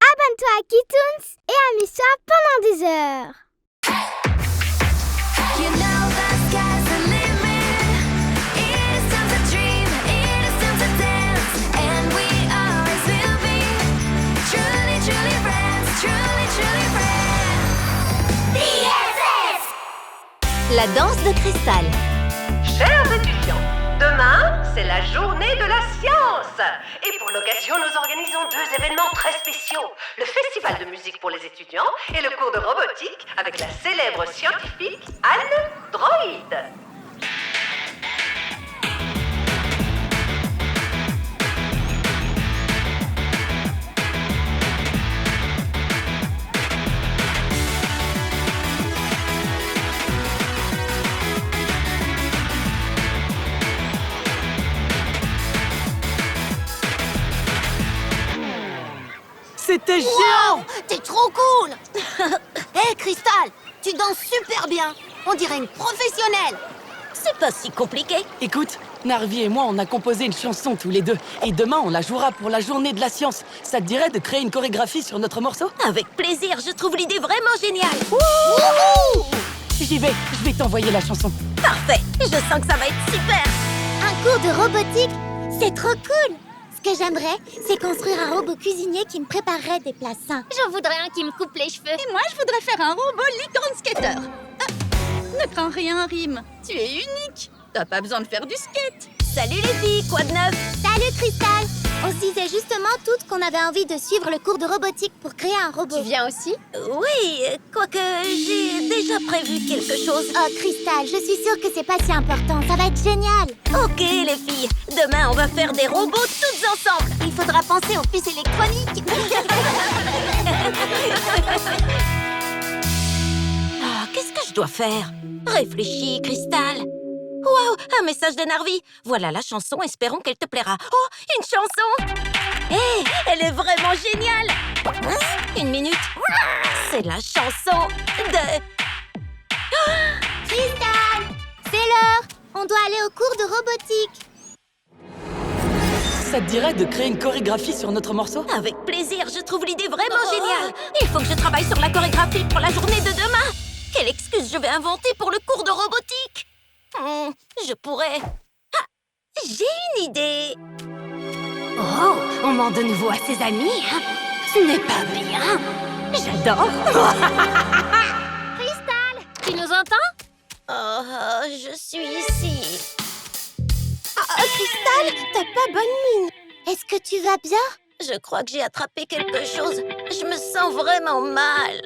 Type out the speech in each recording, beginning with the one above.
Abonne-toi à Kitoons et amuse-toi pendant des heures. You know the sky's the limit. It is time to dream, it is time to dance, and we always will be truly, truly friends, truly, truly friends. BFF! La danse de cristal. Chers étudiants, demain, c'est la journée de la science. Et pour l'occasion, nous organisons 2 événements très spéciaux. Le festival de musique pour les étudiants et le cours de robotique avec la célèbre scientifique Anne Droid. C'était géant! Wow, t'es trop cool. Hé, Cristal, tu danses super bien. On dirait une professionnelle. C'est pas si compliqué. Écoute, Narvi et moi, on a composé une chanson tous les deux. Et demain, on la jouera pour la journée de la science. Ça te dirait de créer une chorégraphie sur notre morceau? Avec plaisir, je trouve l'idée vraiment géniale. J'y vais, je vais t'envoyer la chanson. Parfait, je sens que ça va être super. Un cours de robotique, c'est trop cool. Ce que j'aimerais, c'est construire un robot cuisinier qui me préparerait des plats sains. J'en voudrais un qui me coupe les cheveux. Et moi, je voudrais faire un robot licorne skater. Ne crains rien, Rim. Tu es unique. T'as pas besoin de faire du skate. Salut les filles, quoi de neuf? Salut Cristal. On se disait justement toutes qu'on avait envie de suivre le cours de robotique pour créer un robot. Tu viens aussi? Oui, quoique j'ai déjà prévu quelque chose. Oh Cristal, je suis sûre que c'est pas si important. Ça va être génial. Ok les filles, demain on va faire des robots toutes ensemble. Il faudra penser aux puces électroniques. Ah, qu'est-ce que je dois faire? Réfléchis, Cristal. Waouh, un message de Narvi. Voilà la chanson, espérons qu'elle te plaira. Oh, une chanson! Hé, elle est vraiment géniale! Hein? Une minute. C'est la chanson de... Cristal, c'est l'heure. On doit aller au cours de robotique. Ça te dirait de créer une chorégraphie sur notre morceau? Avec plaisir, je trouve l'idée vraiment géniale. Il faut que je travaille sur la chorégraphie pour la journée de demain. Quelle excuse je vais inventer pour le cours de robotique? Je pourrais... Ah, j'ai une idée. Oh, on ment de nouveau à ses amis, hein? Ce n'est pas bien. J'adore. Cristal, tu nous entends? Oh, je suis ici. Cristal, t'as pas bonne mine. Est-ce que tu vas bien? Je crois que j'ai attrapé quelque chose. Je me sens vraiment mal.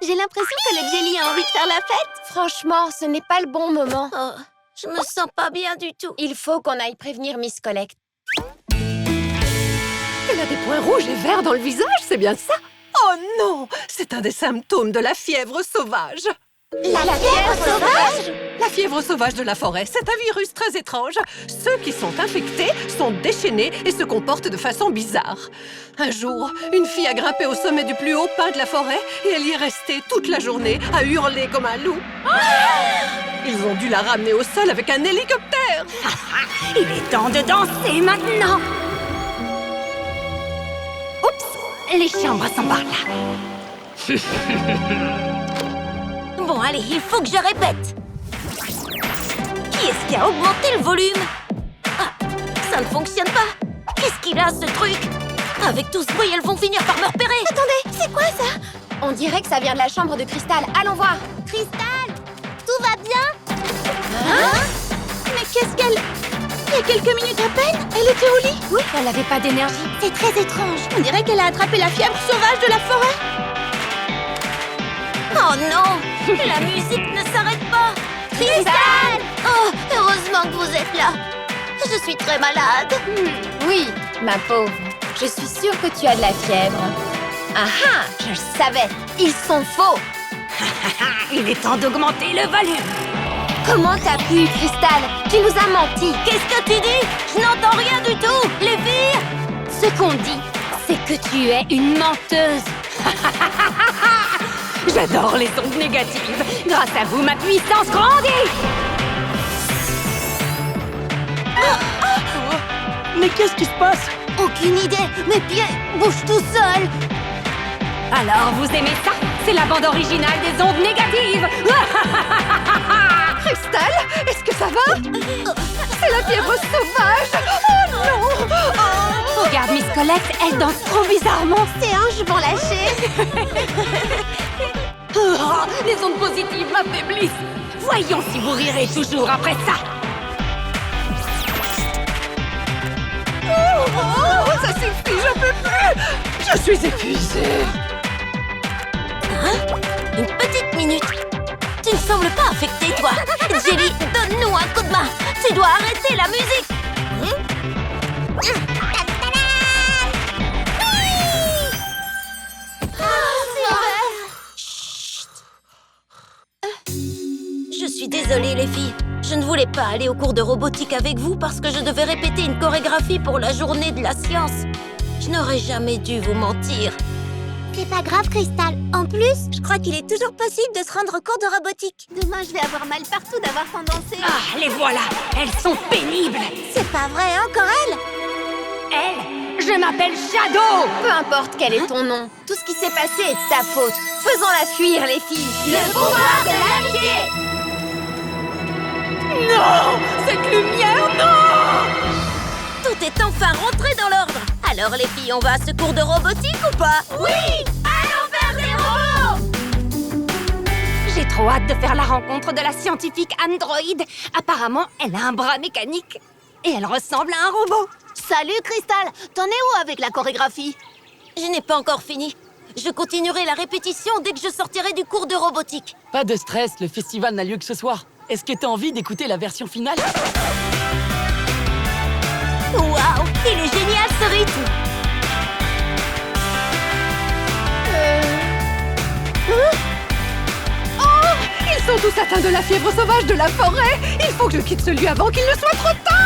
J'ai l'impression que le jelly a envie de faire la fête. Franchement, ce n'est pas le bon moment. Oh, je me sens pas bien du tout. Il faut qu'on aille prévenir Miss Collect. Elle a des points rouges et verts dans le visage, c'est bien ça? Oh non! C'est un des symptômes de la fièvre sauvage. La fièvre sauvage? La fièvre sauvage de la forêt, c'est un virus très étrange. Ceux qui sont infectés sont déchaînés et se comportent de façon bizarre. Un jour, une fille a grimpé au sommet du plus haut pin de la forêt et elle y est restée toute la journée à hurler comme un loup. Ils ont dû la ramener au sol avec un hélicoptère. Il est temps de danser maintenant. Oups, les chambres sont par là. Bon, allez, il faut que je répète. Qui est-ce qui a augmenté le volume? Ah, ça ne fonctionne pas. Qu'est-ce qu'il a, ce truc? Avec tout ce bruit, elles vont finir par me repérer. Attendez, c'est quoi ça? On dirait que ça vient de la chambre de Cristal. Allons voir. Cristal, tout va bien? Mais qu'est-ce qu'elle... Il y a quelques minutes à peine, elle était au lit. Oui, elle n'avait pas d'énergie. C'est très étrange. On dirait qu'elle a attrapé la fièvre sauvage de la forêt. Oh non! La musique ne s'arrête pas! Cristal! Oh, heureusement que vous êtes là! Je suis très malade! Oui, ma pauvre. Je suis sûre que tu as de la fièvre. Ah ah, je le savais. Ils sont faux. Il est temps d'augmenter le volume. Comment t'as pu, Cristal? Tu nous as menti. Qu'est-ce que tu dis? Je n'entends rien du tout! Les filles! Ce qu'on dit, c'est que tu es une menteuse. J'adore les ondes négatives. Grâce à vous, ma puissance grandit. Mais qu'est-ce qui se passe? Aucune idée. Mes pieds bougent tout seuls. Alors, vous aimez ça? C'est la bande originale des ondes négatives. Cristal, est-ce que ça va? C'est la fièvre sauvage. Oh non! Oh. Regarde Miss Colette, elle danse trop bizarrement. Ces hanches vont lâcher. Oh, les ondes positives m'affaiblissent. Voyons si vous rirez toujours après ça. Oh, ça suffit, j'en peux plus. Je suis épuisée. Hein? Une petite minute. Tu ne sembles pas affectée, toi. Jelly, donne-nous un coup de main. Tu dois arrêter la musique. Je suis désolée, les filles. Je ne voulais pas aller au cours de robotique avec vous parce que je devais répéter une chorégraphie pour la journée de la science. Je n'aurais jamais dû vous mentir. C'est pas grave, Cristal. En plus, je crois qu'il est toujours possible de se rendre au cours de robotique. Demain, je vais avoir mal partout d'avoir tant dansé. Ah, les voilà. Elles sont pénibles. C'est pas vrai, encore elle? Elle, je m'appelle Shadow. Peu importe quel est ton nom, tout ce qui s'est passé est de ta faute. Faisons-la fuir, les filles. Le pouvoir de l'amitié. Non, cette lumière, non. Tout est enfin rentré dans l'ordre. Alors les filles, on va à ce cours de robotique ou pas? Oui, allons faire des robots. J'ai trop hâte de faire la rencontre de la scientifique Android. Apparemment, elle a un bras mécanique. Et elle ressemble à un robot. Salut, Cristal. T'en es où avec la chorégraphie? Je n'ai pas encore fini. Je continuerai la répétition dès que je sortirai du cours de robotique. Pas de stress, le festival n'a lieu que ce soir. Est-ce que t'as envie d'écouter la version finale? Waouh, il est génial ce rythme. Oh, ils sont tous atteints de la fièvre sauvage de la forêt. Il faut que je quitte ce lieu avant qu'il ne soit trop tard.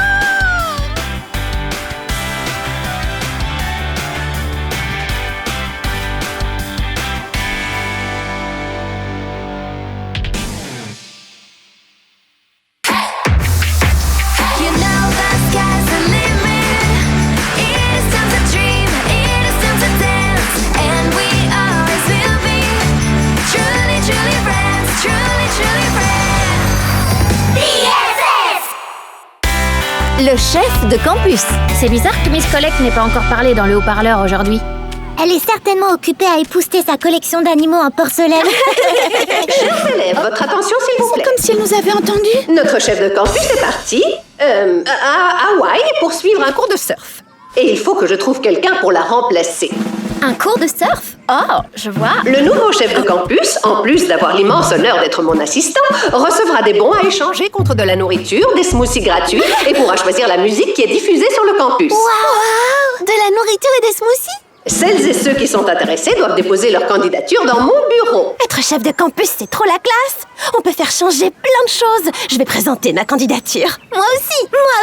You know the sky's the limit. It is time to dream, it is time to dance, and we always will be truly, truly friends, truly, truly friends. BFF! Le chef de campus. C'est bizarre que Miss Colette n'ait pas encore parlé dans le haut-parleur aujourd'hui. Elle est certainement occupée à épousseter sa collection d'animaux en porcelaine. Chers élèves, votre attention s'il vous plaît. Comme si elle nous avait entendus. Notre chef de campus est parti à Hawaï pour suivre un cours de surf. Et il faut que je trouve quelqu'un pour la remplacer. Un cours de surf? Oh, je vois. Le nouveau chef de campus, en plus d'avoir l'immense honneur d'être mon assistant, recevra des bons à échanger contre de la nourriture, des smoothies gratuits et pourra choisir la musique qui est diffusée sur le campus. Wow! De la nourriture et des smoothies? Celles et ceux qui sont intéressés doivent déposer leur candidature dans mon bureau. Être chef de campus, c'est trop la classe. On peut faire changer plein de choses. Je vais présenter ma candidature. Moi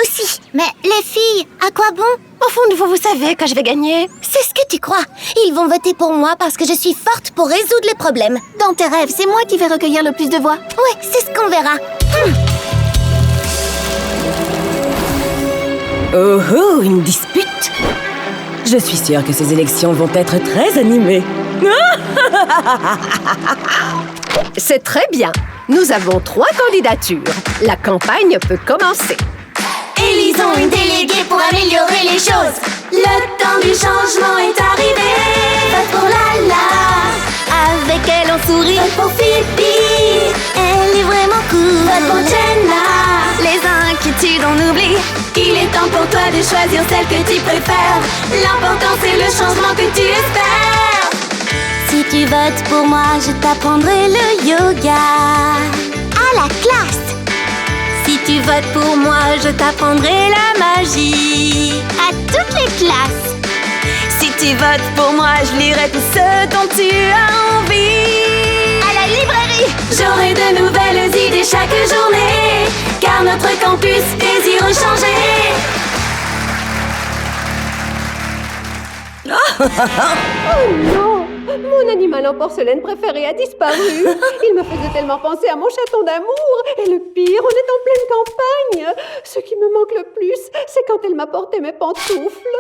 aussi. Mais les filles, à quoi bon? Au fond de vous, vous savez que je vais gagner. C'est ce que tu crois. Ils vont voter pour moi parce que je suis forte pour résoudre les problèmes. Dans tes rêves, c'est moi qui vais recueillir le plus de voix. Ouais, c'est ce qu'on verra. Oh oh, une dispute. Je suis sûre que ces élections vont être très animées. C'est très bien. Nous avons 3 candidatures. La campagne peut commencer. Élisons une déléguée pour améliorer les choses. Le temps du changement est arrivé. Vote pour Lala. Avec elle, on sourit. Vote pour Phoebe. Elle est vraiment cool. Vote pour Jenna. Les inquiétudes, on oublie. Il est temps pour toi de choisir celle que tu préfères. L'important c'est le changement que tu espères. Si tu votes pour moi, je t'apprendrai le yoga. À la classe. Si tu votes pour moi, je t'apprendrai la magie. À toutes les classes. Si tu votes pour moi, je lirai tout ce dont tu as envie. À la librairie. J'aurai de nouvelles idées chaque journée, car notre campus désire changer. Oh non! Mon animal en porcelaine préféré a disparu. Il me faisait tellement penser à mon chaton d'amour. Et le pire, on est en pleine campagne. Ce qui me manque le plus, c'est quand elle m'apportait mes pantoufles.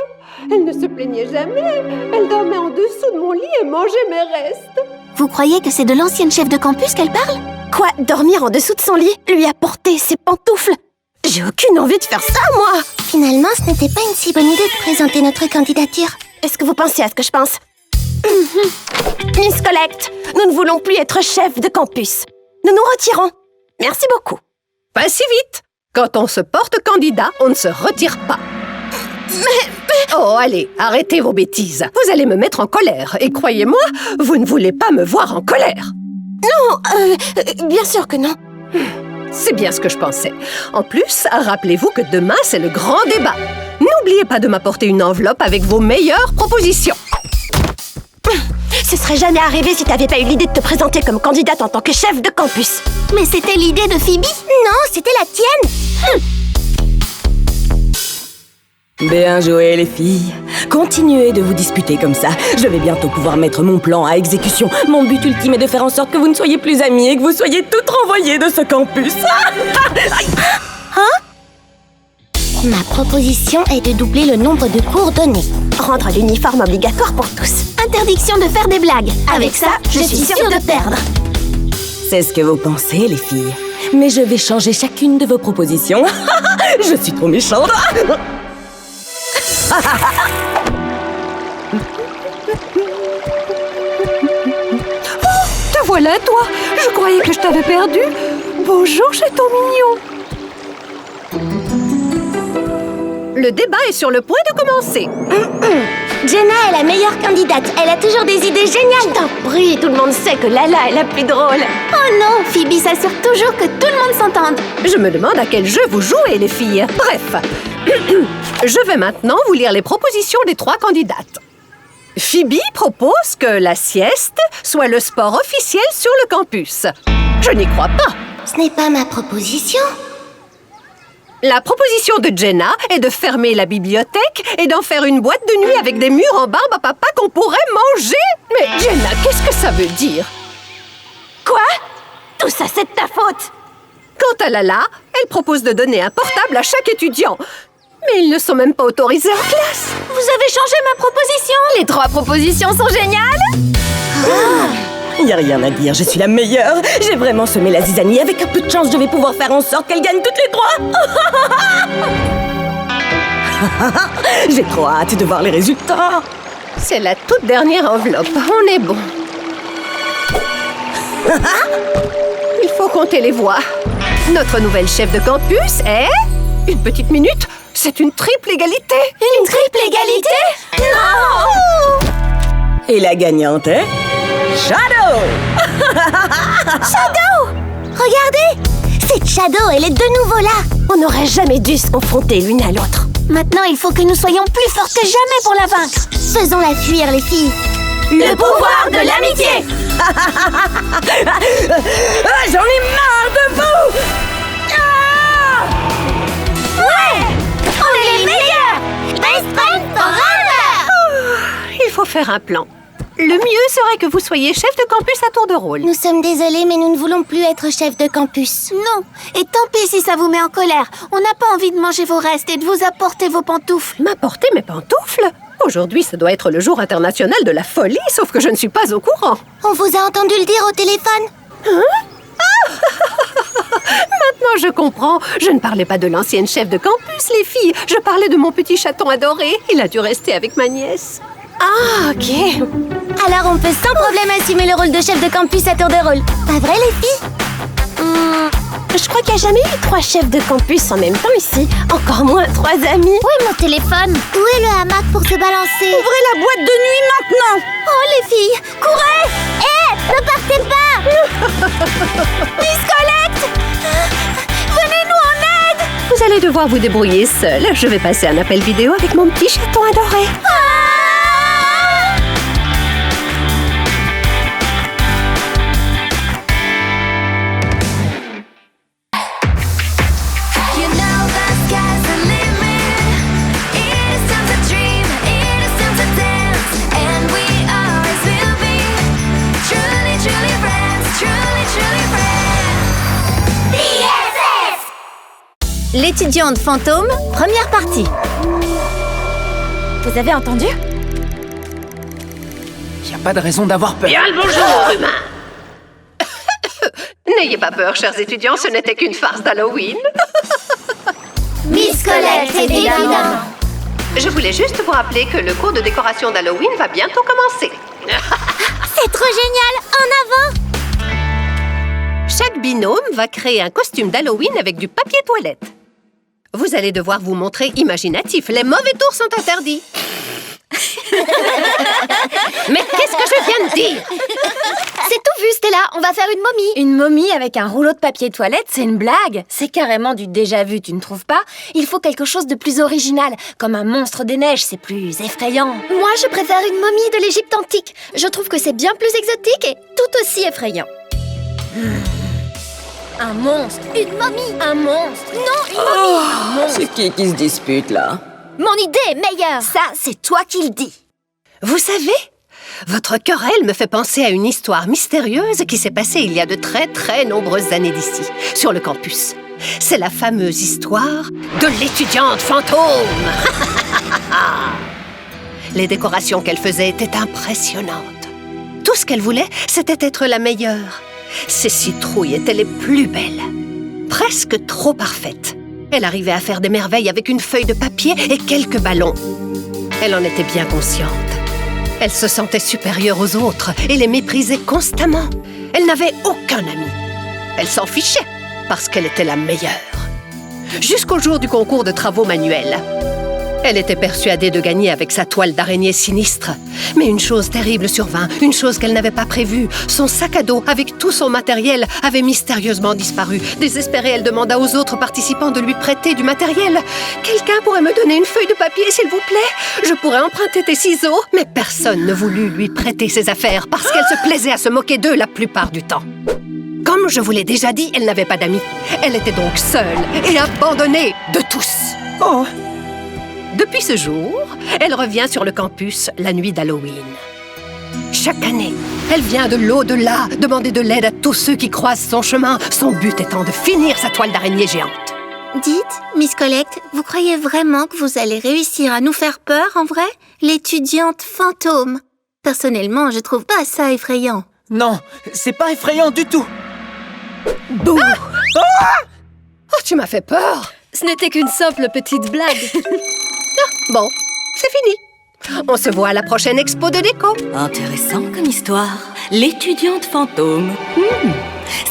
Elle ne se plaignait jamais. Elle dormait en dessous de mon lit et mangeait mes restes. Vous croyez que c'est de l'ancienne chef de campus qu'elle parle? Quoi, dormir en dessous de son lit? Lui apporter ses pantoufles? J'ai aucune envie de faire ça, moi! Finalement, ce n'était pas une si bonne idée de présenter notre candidature. Est-ce que vous pensez à ce que je pense? Miss Collect, nous ne voulons plus être chef de campus. Nous nous retirons. Merci beaucoup. Pas si vite. Quand on se porte candidat, on ne se retire pas. Oh, allez, arrêtez vos bêtises. Vous allez me mettre en colère. Et croyez-moi, vous ne voulez pas me voir en colère. Non, bien sûr que non. C'est bien ce que je pensais. En plus, rappelez-vous que demain, c'est le grand débat. N'oubliez pas de m'apporter une enveloppe avec vos meilleures propositions. Ce serait jamais arrivé si t'avais pas eu l'idée de te présenter comme candidate en tant que chef de campus. Mais c'était l'idée de Phoebe? Non, c'était la tienne. Bien joué, les filles. Continuez de vous disputer comme ça. Je vais bientôt pouvoir mettre mon plan à exécution. Mon but ultime est de faire en sorte que vous ne soyez plus amies et que vous soyez toutes renvoyées de ce campus. Ma proposition est de doubler le nombre de cours donnés. Rendre l'uniforme obligatoire pour tous. Interdiction de faire des blagues. Avec ça, je suis sûre de perdre. C'est ce que vous pensez, les filles. Mais je vais changer chacune de vos propositions. Je suis trop méchante. Te voilà, toi. Je croyais que je t'avais perdu. Bonjour, chaton mignon. Le débat est sur le point de commencer. Jenna est la meilleure candidate. Elle a toujours des idées géniales. T'en prie, tout le monde sait que Lala est la plus drôle. Oh non, Phoebe s'assure toujours que tout le monde s'entende. Je me demande à quel jeu vous jouez, les filles. Bref, je vais maintenant vous lire les propositions des 3 candidates. Phoebe propose que la sieste soit le sport officiel sur le campus. Je n'y crois pas. Ce n'est pas ma proposition. La proposition de Jenna est de fermer la bibliothèque et d'en faire une boîte de nuit avec des murs en barbe à papa qu'on pourrait manger. Mais Jenna, qu'est-ce que ça veut dire? Quoi? Tout ça, c'est de ta faute. Quant à Lala, elle propose de donner un portable à chaque étudiant. Mais ils ne sont même pas autorisés en classe. Vous avez changé ma proposition? Les 3 propositions sont géniales. Y a rien à dire, je suis la meilleure. J'ai vraiment semé la zizanie. Avec un peu de chance, je vais pouvoir faire en sorte qu'elle gagne toutes les 3. J'ai trop hâte de voir les résultats. C'est la toute dernière enveloppe. On est bon. Il faut compter les voix. Notre nouvelle chef de campus est... Une petite minute, c'est une triple égalité. Une triple égalité? Non! Et la gagnante est... Shadow. Shadow! Regardez! C'est Shadow, elle est de nouveau là. On n'aurait jamais dû se confronter l'une à l'autre. Maintenant, il faut que nous soyons plus fortes que jamais pour la vaincre. Faisons-la fuir, les filles. Le pouvoir de l'amitié. J'en ai marre de vous. Ouais! On est les meilleurs! Best friends forever! Il faut faire un plan. Le mieux serait que vous soyez chef de campus à tour de rôle. Nous sommes désolés, mais nous ne voulons plus être chef de campus. Non, et tant pis si ça vous met en colère. On n'a pas envie de manger vos restes et de vous apporter vos pantoufles. M'apporter mes pantoufles? Aujourd'hui, ça doit être le jour international de la folie, sauf que je ne suis pas au courant. On vous a entendu le dire au téléphone? Maintenant, je comprends. Je ne parlais pas de l'ancienne chef de campus, les filles. Je parlais de mon petit chaton adoré. Il a dû rester avec ma nièce. Ah, ok. Alors on peut sans problème assumer le rôle de chef de campus à tour de rôle. Pas vrai, les filles? Je crois qu'il n'y a jamais eu 3 chefs de campus en même temps ici. Encore moins 3 amis. Où est mon téléphone? Où est le hamac pour se balancer? Ouvrez la boîte de nuit maintenant! Oh, les filles, courez! Ne partez pas! Miss Collect! Venez-nous en aide! Vous allez devoir vous débrouiller seul. Je vais passer un appel vidéo avec mon petit chaton adoré. You know the sky's the limit. It is time to dream, it is time to dance, and we always will be. L'étudiante fantôme, première partie. Vous avez entendu? Y a pas de raison d'avoir peur. Bien le bonjour, humain. N'ayez pas peur, chers étudiants, ce n'était qu'une farce d'Halloween. Miss Colette, évidemment. Je voulais juste vous rappeler que le cours de décoration d'Halloween va bientôt commencer. C'est trop génial! En avant! Chaque binôme va créer un costume d'Halloween avec du papier toilette. Vous allez devoir vous montrer imaginatif. Les mauvais tours sont interdits. Mais qu'est-ce que je viens de dire? C'est tout vu, Stella. On va faire une momie. Une momie avec un rouleau de papier toilette, c'est une blague. C'est carrément du déjà-vu, tu ne trouves pas? Il faut quelque chose de plus original. Comme un monstre des neiges, c'est plus effrayant. Moi, je préfère une momie de l'Égypte antique. Je trouve que c'est bien plus exotique et tout aussi effrayant. Un monstre. Une momie. Un monstre. Non, une momie. Un monstre. C'est qui se dispute, là? Mon idée est meilleure. Ça, c'est toi qui le dis. Vous savez, votre querelle me fait penser à une histoire mystérieuse qui s'est passée il y a de très très nombreuses années d'ici, sur le campus. C'est la fameuse histoire de l'étudiante fantôme. Les décorations qu'elle faisait étaient impressionnantes. Tout ce qu'elle voulait, c'était être la meilleure. Ses citrouilles étaient les plus belles, presque trop parfaites. Elle arrivait à faire des merveilles avec une feuille de papier et quelques ballons. Elle en était bien consciente. Elle se sentait supérieure aux autres et les méprisait constamment. Elle n'avait aucun ami. Elle s'en fichait parce qu'elle était la meilleure. Jusqu'au jour du concours de travaux manuels. Elle était persuadée de gagner avec sa toile d'araignée sinistre. Mais une chose terrible survint, une chose qu'elle n'avait pas prévue. Son sac à dos, avec tout son matériel, avait mystérieusement disparu. Désespérée, elle demanda aux autres participants de lui prêter du matériel. « Quelqu'un pourrait me donner une feuille de papier, s'il vous plaît? Je pourrais emprunter tes ciseaux. » Mais personne ne voulut lui prêter ses affaires parce qu'elle se plaisait à se moquer d'eux la plupart du temps. Comme je vous l'ai déjà dit, elle n'avait pas d'amis. Elle était donc seule et abandonnée de tous. Oh! Depuis ce jour, elle revient sur le campus la nuit d'Halloween. Chaque année, elle vient de l'au-delà demander de l'aide à tous ceux qui croisent son chemin, son but étant de finir sa toile d'araignée géante. Dites, Miss Colette, vous croyez vraiment que vous allez réussir à nous faire peur, en vrai? L'étudiante fantôme. Personnellement, je trouve pas ça effrayant. Non, c'est pas effrayant du tout. Bouh! Oh, tu m'as fait peur! Ce n'était qu'une simple petite blague. Bon, c'est fini. On se voit à la prochaine expo de déco. Intéressant comme histoire. L'étudiante fantôme.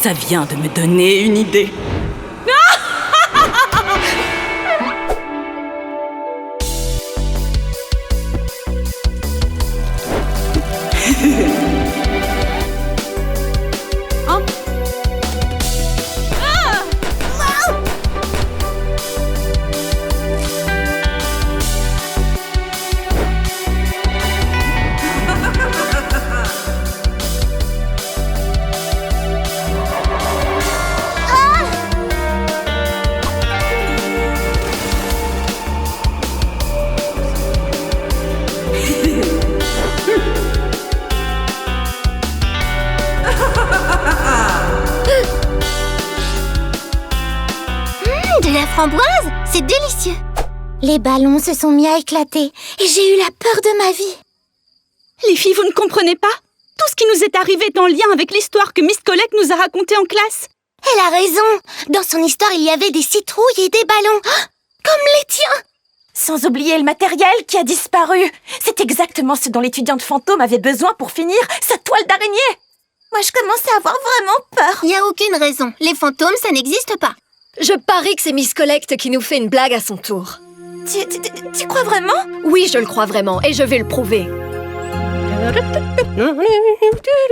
Ça vient de me donner une idée. De la framboise? C'est délicieux. Les ballons se sont mis à éclater et j'ai eu la peur de ma vie. Les filles, vous ne comprenez pas? Tout ce qui nous est arrivé est en lien avec l'histoire que Miss Colette nous a racontée en classe. Elle a raison. Dans son histoire, il y avait des citrouilles et des ballons. Ah, comme les tiens. Sans oublier le matériel qui a disparu. C'est exactement ce dont l'étudiante fantôme avait besoin pour finir sa toile d'araignée. Moi, je commence à avoir vraiment peur. Il n'y a aucune raison. Les fantômes, ça n'existe pas. Je parie que c'est Miss Colette qui nous fait une blague à son tour. Tu crois vraiment? Oui, je le crois vraiment, et je vais le prouver.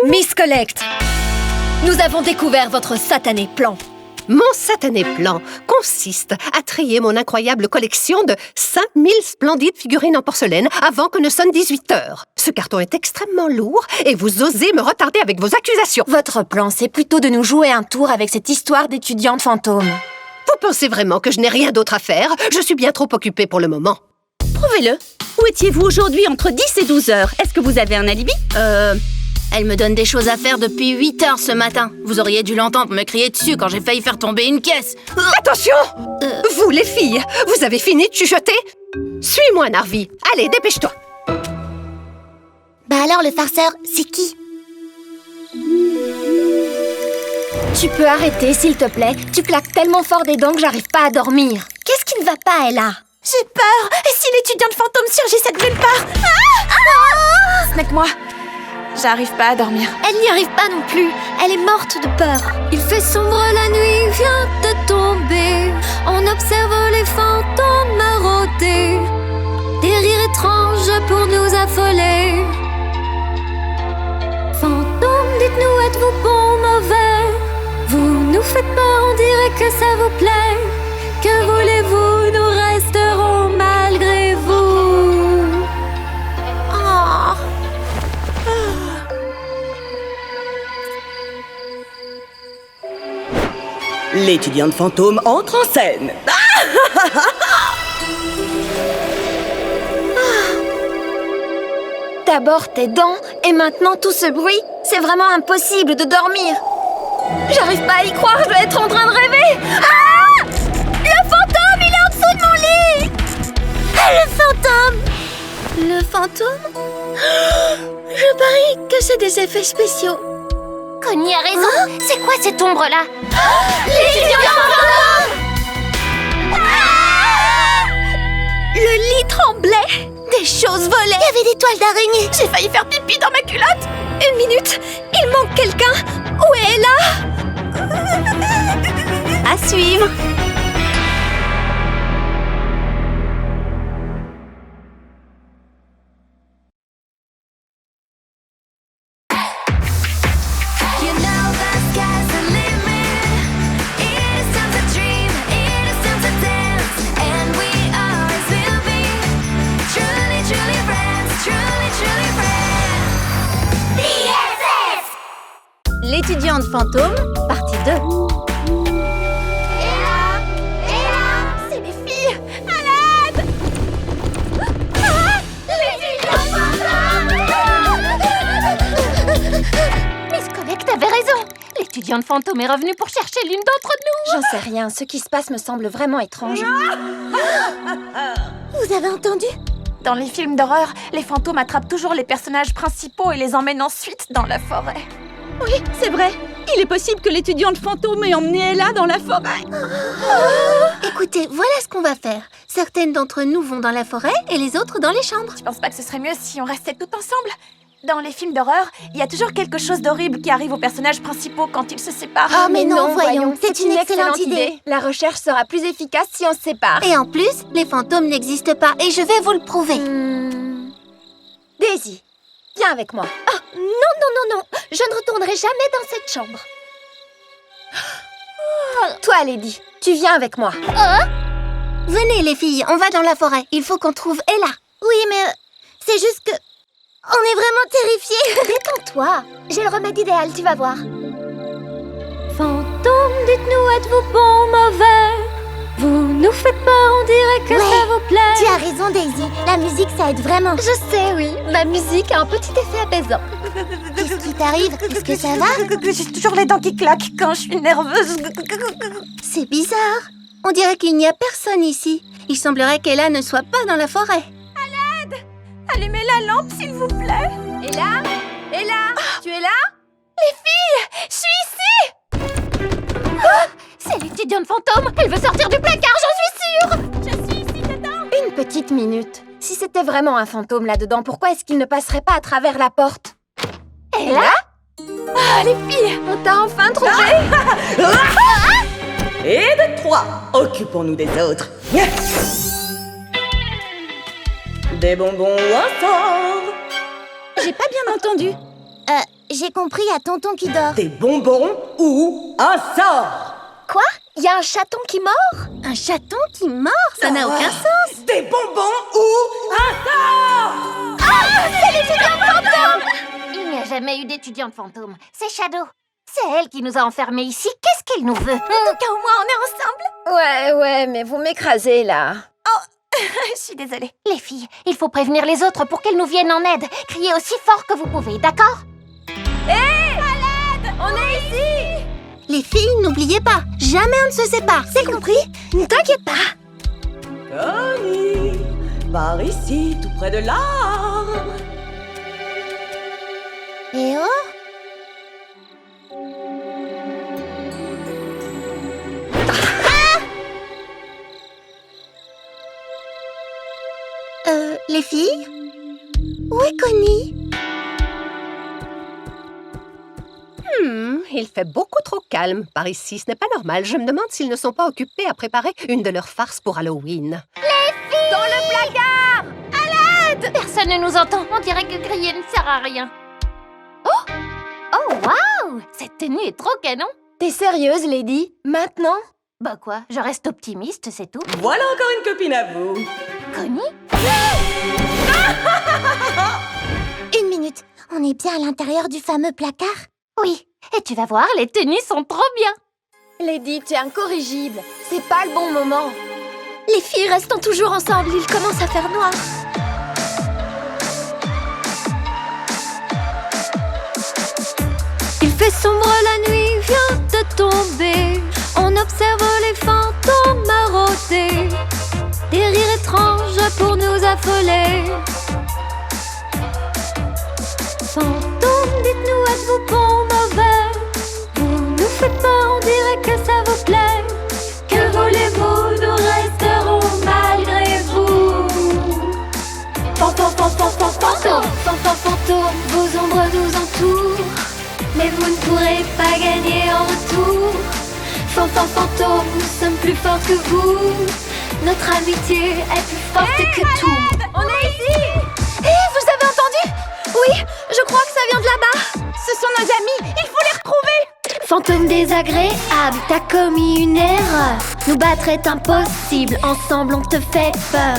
Miss Colette, nous avons découvert votre satané plan. Mon satané plan consiste à trier mon incroyable collection de 5000 splendides figurines en porcelaine avant que ne sonne 18 heures. Ce carton est extrêmement lourd et vous osez me retarder avec vos accusations. Votre plan, c'est plutôt de nous jouer un tour avec cette histoire d'étudiante fantôme. Vous pensez vraiment que je n'ai rien d'autre à faire? Je suis bien trop occupée pour le moment. Prouvez-le. Où étiez-vous aujourd'hui entre 10 et 12 heures? Est-ce que vous avez un alibi? Elle me donne des choses à faire depuis 8 heures ce matin. Vous auriez dû l'entendre me crier dessus quand j'ai failli faire tomber une caisse. Attention! Vous, les filles, vous avez fini de chuchoter? Suis-moi, Narvi. Allez, dépêche-toi. Bah alors, le farceur, c'est qui? Tu peux arrêter, s'il te plaît. Tu claques tellement fort des dents que j'arrive pas à dormir. Qu'est-ce qui ne va pas, Ella? J'ai peur. Et si l'étudiante fantôme surgissait de nulle part? Snack-moi. J'arrive pas à dormir. Elle n'y arrive pas non plus. Elle est morte de peur. Il fait sombre, la nuit vient de tomber. On observe les fantômes marauder. Des rires étranges pour nous affoler. Fantômes, dites-nous, êtes-vous bon, mauvais? Vous nous faites peur, on dirait que ça vous plaît. Que voulez-vous, nous resterons malgré vous. Oh. L'étudiante fantôme entre en scène. D'abord tes dents, et maintenant tout ce bruit. C'est vraiment impossible de dormir. J'arrive pas à y croire, je dois être en train de rêver. Ah! Le fantôme, il est en dessous de mon lit. Le fantôme. Le fantôme? Je parie que c'est des effets spéciaux. Connie a raison. C'est quoi cette ombre-là? L'étudiant fantôme! Le lit tremblait. Des choses volaient. Il y avait des toiles d'araignée. J'ai failli faire pipi dans ma culotte. Une minute, il manque quelqu'un. Où est Ella? À suivre. You know the sky's the limit. It is time to dream, it is time to dance, and we always will be truly, truly friends, truly, truly friends. BFF! L'étudiante fantôme, partie 2. C'est les filles. À l'aide. Miss Collect avait raison. L'étudiante fantôme est revenue pour chercher l'une d'entre nous. J'en sais rien. Ce qui se passe me semble vraiment étrange. Vous avez entendu? Dans les films d'horreur, les fantômes attrapent toujours les personnages principaux et les emmènent ensuite dans la forêt. Oui, c'est vrai. Il est possible que l'étudiante fantôme ait emmené Ella dans la forêt. Écoutez, voilà ce qu'on va faire. Certaines d'entre nous vont dans la forêt et les autres dans les chambres. Je pense pas que ce serait mieux si on restait toutes ensemble. Dans les films d'horreur, il y a toujours quelque chose d'horrible qui arrive aux personnages principaux quand ils se séparent. Ah, mais non, voyons. C'est une excellente idée. La recherche sera plus efficace si on se sépare. Et en plus, les fantômes n'existent pas et je vais vous le prouver. Daisy, viens avec moi. Ah, non. Je ne retournerai jamais dans cette chambre. Toi, Lady, tu viens avec moi. Venez les filles, on va dans la forêt. Il faut qu'on trouve Ella. Oui, mais c'est juste que... On est vraiment terrifiés. Détends-toi. J'ai le remède idéal, tu vas voir. Fantôme, dites-nous, êtes-vous bon, mauvais? Vous nous faites peur, on dirait que ça vous plaît. Tu as raison, Daisy. La musique, ça aide vraiment. Je sais, oui. Ma musique a un petit effet apaisant. Qu'est-ce qui t'arrive? Est-ce que ça va? J'ai toujours les dents qui claquent quand je suis nerveuse. C'est bizarre. On dirait qu'il n'y a personne ici. Il semblerait qu'Ella ne soit pas dans la forêt. Allumez la lampe, s'il vous plaît. Ella, tu es là? Les filles, je suis ici. C'est l'étudiante fantôme. Elle veut sortir du placard, j'en suis sûre. Je suis ici dedans. Une petite minute. Si c'était vraiment un fantôme là-dedans, pourquoi est-ce qu'il ne passerait pas à travers la porte? Ella? Ah, les filles, on t'a enfin trouvé. Et de 3, occupons-nous des autres. Des bonbons ou un sort? J'ai pas bien entendu. J'ai compris à tonton qui dort. Des bonbons ou un sort? Quoi? Il y a un chaton qui mord? Un chaton qui mord? Ça n'a aucun sens. Des bonbons ou un sort? C'est l'étudiante fantôme! Il n'y a jamais eu d'étudiante fantôme. C'est Shadow. C'est elle qui nous a enfermés ici. Qu'est-ce qu'elle nous veut? En tout cas, au moins, on est ensemble. Ouais, mais vous m'écrasez, là. Je suis désolée. Les filles, il faut prévenir les autres pour qu'elles nous viennent en aide. Criez aussi fort que vous pouvez, d'accord? On est ici! Les filles, n'oubliez pas, jamais on ne se sépare, c'est compris? Ne t'inquiète pas! Connie, par ici, tout près de l'arbre. Et oh! Les filles? Où est Connie? Il fait beaucoup trop calme par ici, ce n'est pas normal. Je me demande s'ils ne sont pas occupés à préparer une de leurs farces pour Halloween. Dans le placard! À l'aide! Personne ne nous entend. On dirait que crier ne sert à rien. Oh, waouh! Cette tenue est trop canon. T'es sérieuse, Lady? Maintenant? Bah quoi, je reste optimiste, c'est tout. Voilà encore une copine à vous. Connie? Une minute, on est bien à l'intérieur du fameux placard? Oui, et tu vas voir, les tenues sont trop bien. Lady, tu es incorrigible. C'est pas le bon moment. Les filles, restons toujours ensemble, il commence à faire noir. Il fait sombre, la nuit vient de tomber. On observe les fantômes marauder. Des rires étranges pour nous affoler. Fantômes, dites-nous, êtes-vous bon ou mauvais? Vous nous faites peur, on dirait que ça vous plaît. Que voulez-vous, nous resterons malgré vous. Fantômes, vos ombres nous entourent. Mais vous ne pourrez pas gagner en retour. Fantômes, nous sommes plus forts que vous. Notre amitié est plus forte que tout. On est ici! Hé, vous avez entendu? Oui, je crois que ça vient de là-bas. Ce sont nos amis, il faut les retrouver. Fantôme désagréable, t'as commis une erreur. Nous battre est impossible, ensemble on te fait peur.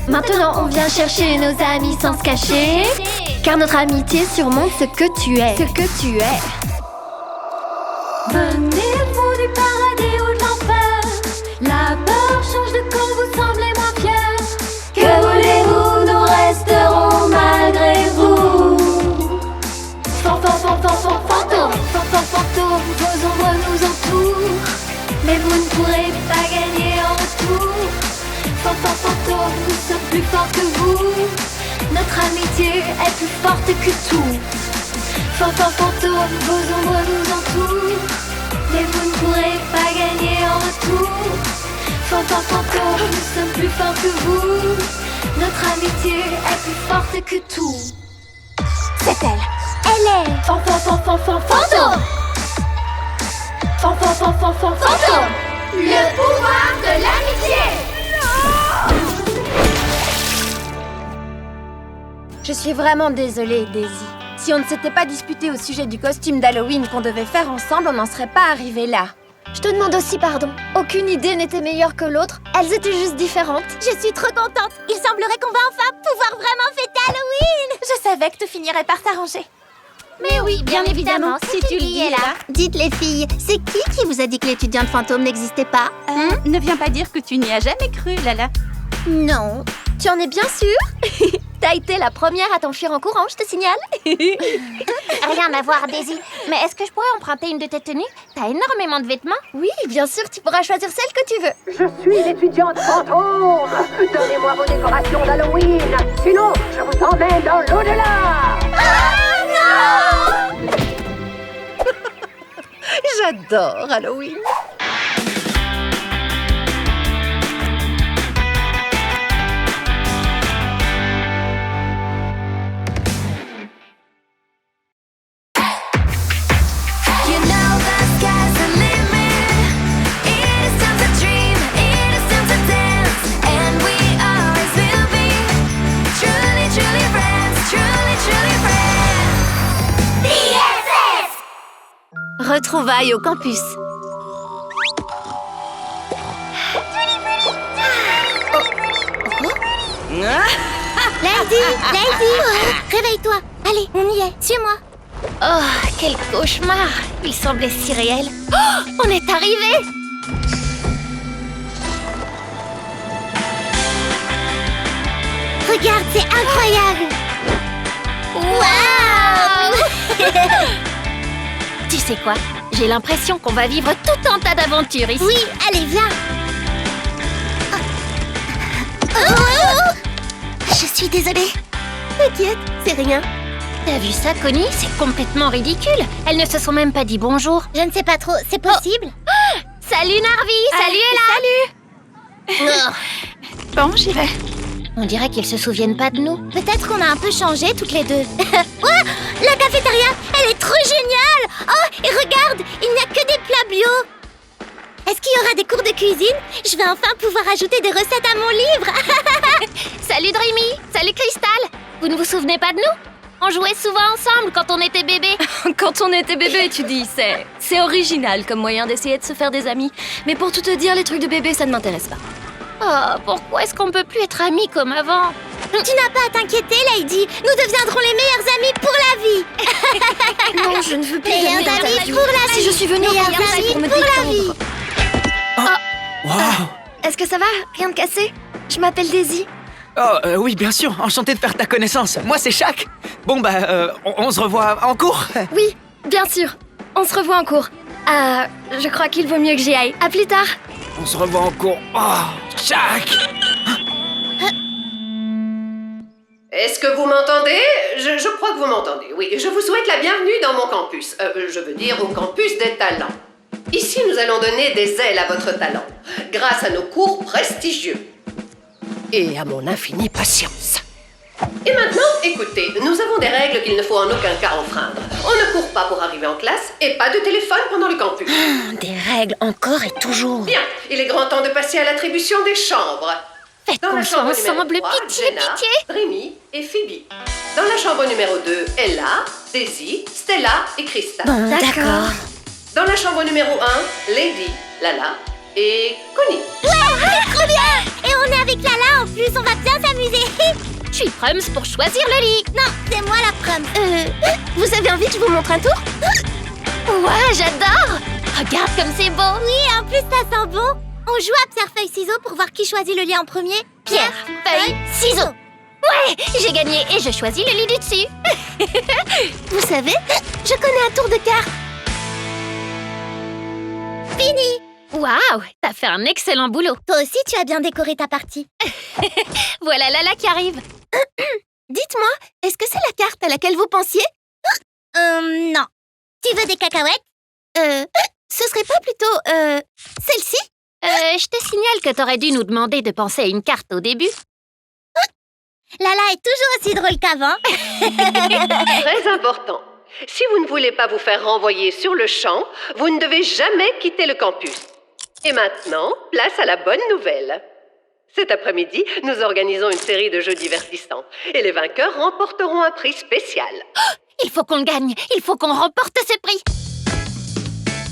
Maintenant on vient chercher nos amis sans se cacher. Car notre amitié surmonte ce que tu es. Venez-vous du paradis ou de l'enfer? La peur change de camp, vous semblez moins fiers. Que voulez-vous, nous resterons malgré vous. Fantômes, vos ombres nous entourent. Mais vous ne pourrez pas gagner en retour. Fantômes, nous sommes plus forts que vous. Notre amitié est plus forte que tout. Fantômes, vos ombres nous entourent. Mais vous ne pourrez pas gagner en retour. Fantômes, nous sommes plus forts que vous. Notre amitié est plus forte que tout. C'est elle. Elle est... Fantôme. Le pouvoir de l'amitié. Je suis vraiment désolée, Daisy. Si on ne s'était pas disputé au sujet du costume d'Halloween qu'on devait faire ensemble, on n'en serait pas arrivé là. Je te demande aussi pardon. Aucune idée n'était meilleure que l'autre. Elles étaient juste différentes. Je suis trop contente. Il semblerait qu'on va enfin pouvoir vraiment fêter Halloween. Je savais que tu finirais par t'arranger. Mais oui, bien évidemment, si tu le dis là. Dites les filles, c'est qui vous a dit que l'étudiante fantôme n'existait pas? Ne viens pas dire que tu n'y as jamais cru, Lala. Non. Tu en es bien sûre? T'as été la première à t'enfuir en courant, je te signale. Rien à voir, Daisy. Mais est-ce que je pourrais emprunter une de tes tenues? T'as énormément de vêtements. Oui, bien sûr, tu pourras choisir celle que tu veux. Je suis l'étudiante fantôme. Donnez-moi vos décorations d'Halloween. Sinon, je vous emmène dans l'au-delà. J'adore Halloween. You know the sky's the limit. It is time to dream, it is time to dance, and we always will be truly, truly friends, truly, truly friends. DSS! Retrouvailles au campus. Lady, réveille-toi. Allez, on y est, suis-moi. Oh, quel cauchemar! Il semblait si réel. Oh, on est arrivé! Regarde, c'est incroyable. Waouh. Tu sais quoi? J'ai l'impression qu'on va vivre tout un tas d'aventures ici. Oui, allez, viens. Oh. Je suis désolée. T'inquiète, c'est rien. T'as vu ça, Connie? C'est complètement ridicule. Elles ne se sont même pas dit bonjour. Je ne sais pas trop, c'est possible? Salut Narvi, salut Ella. Oh. Bon, j'y vais. On dirait qu'ils se souviennent pas de nous. Peut-être qu'on a un peu changé toutes les deux. Oh, la cafétéria, elle est trop géniale! Oh, et regarde, il n'y a que des plats bio. Est-ce qu'il y aura des cours de cuisine? Je vais enfin pouvoir ajouter des recettes à mon livre. Salut Dreamy, salut Crystal. Vous ne vous souvenez pas de nous? On jouait souvent ensemble quand on était bébés. Quand on était bébé, tu dis, c'est original comme moyen d'essayer de se faire des amis. Mais pour tout te dire, les trucs de bébé, ça ne m'intéresse pas. Oh, pourquoi est-ce qu'on peut plus être amis comme avant? Tu n'as pas à t'inquiéter, Lady. Nous deviendrons les meilleurs amis pour la vie. Non, je ne veux plus Meilleurs d'amis dans amis la vie. pour la vie. Si je suis venue au Meilleurs Payard, c'est amis pour me pour la détendre. Waouh! Est-ce que ça va? Rien de cassé? Je m'appelle Daisy. Oh, oui, bien sûr, enchanté de faire ta connaissance. Moi, c'est Shaq. Bon, on se revoit en cours. Oui, bien sûr. On se revoit en cours. Je crois qu'il vaut mieux que j'y aille. À plus tard. On se revoit en cours. Oh, Shaq! Est-ce que vous m'entendez? Je crois que vous m'entendez, oui. Je vous souhaite la bienvenue dans mon campus. Je veux dire au campus des talents. Ici, nous allons donner des ailes à votre talent, grâce à nos cours prestigieux. Et à mon infinie patience. Et maintenant, écoutez, nous avons des règles qu'il ne faut en aucun cas enfreindre. On ne court pas pour arriver en classe et pas de téléphone pendant le campus. Des règles encore et toujours. Bien, il est grand temps de passer à l'attribution des chambres. Faites Dans la qu'on soit chambre ensemble, numéro 3, pitié, Jenna, pitié. Rémi et Phoebe. Dans la chambre numéro 2, Ella, Daisy, Stella et Krista. D'accord. Dans la chambre numéro 1, Lady, Lala et Connie. Ouais, trop bien. Et on est avec Lala en plus, on va bien s'amuser. Je suis Prums pour choisir le lit. Non, c'est moi la prom. Vous avez envie que je vous montre un tour? Ouais, j'adore. Regarde comme c'est beau. Oui, en plus ça sent bon. On joue à pierre, feuille, ciseaux pour voir qui choisit le lit en premier. Pierre, feuille, ciseaux. Ouais, j'ai gagné et je choisis le lit du dessus. Vous savez, je connais un tour de cartes. Fini. Waouh, t'as fait un excellent boulot. Toi aussi, tu as bien décoré ta partie. Voilà Lala qui arrive. Dites-moi, est-ce que c'est la carte à laquelle vous pensiez? Non. Tu veux des cacahuètes? Ce serait pas plutôt, celle-ci? Je te signale que t'aurais dû nous demander de penser à une carte au début. Lala est toujours aussi drôle qu'avant. Très important. Si vous ne voulez pas vous faire renvoyer sur le champ, vous ne devez jamais quitter le campus. Et maintenant, place à la bonne nouvelle. Cet après-midi, nous organisons une série de jeux divertissants. Et les vainqueurs remporteront un prix spécial. Il faut qu'on le gagne. Il faut qu'on remporte ce prix.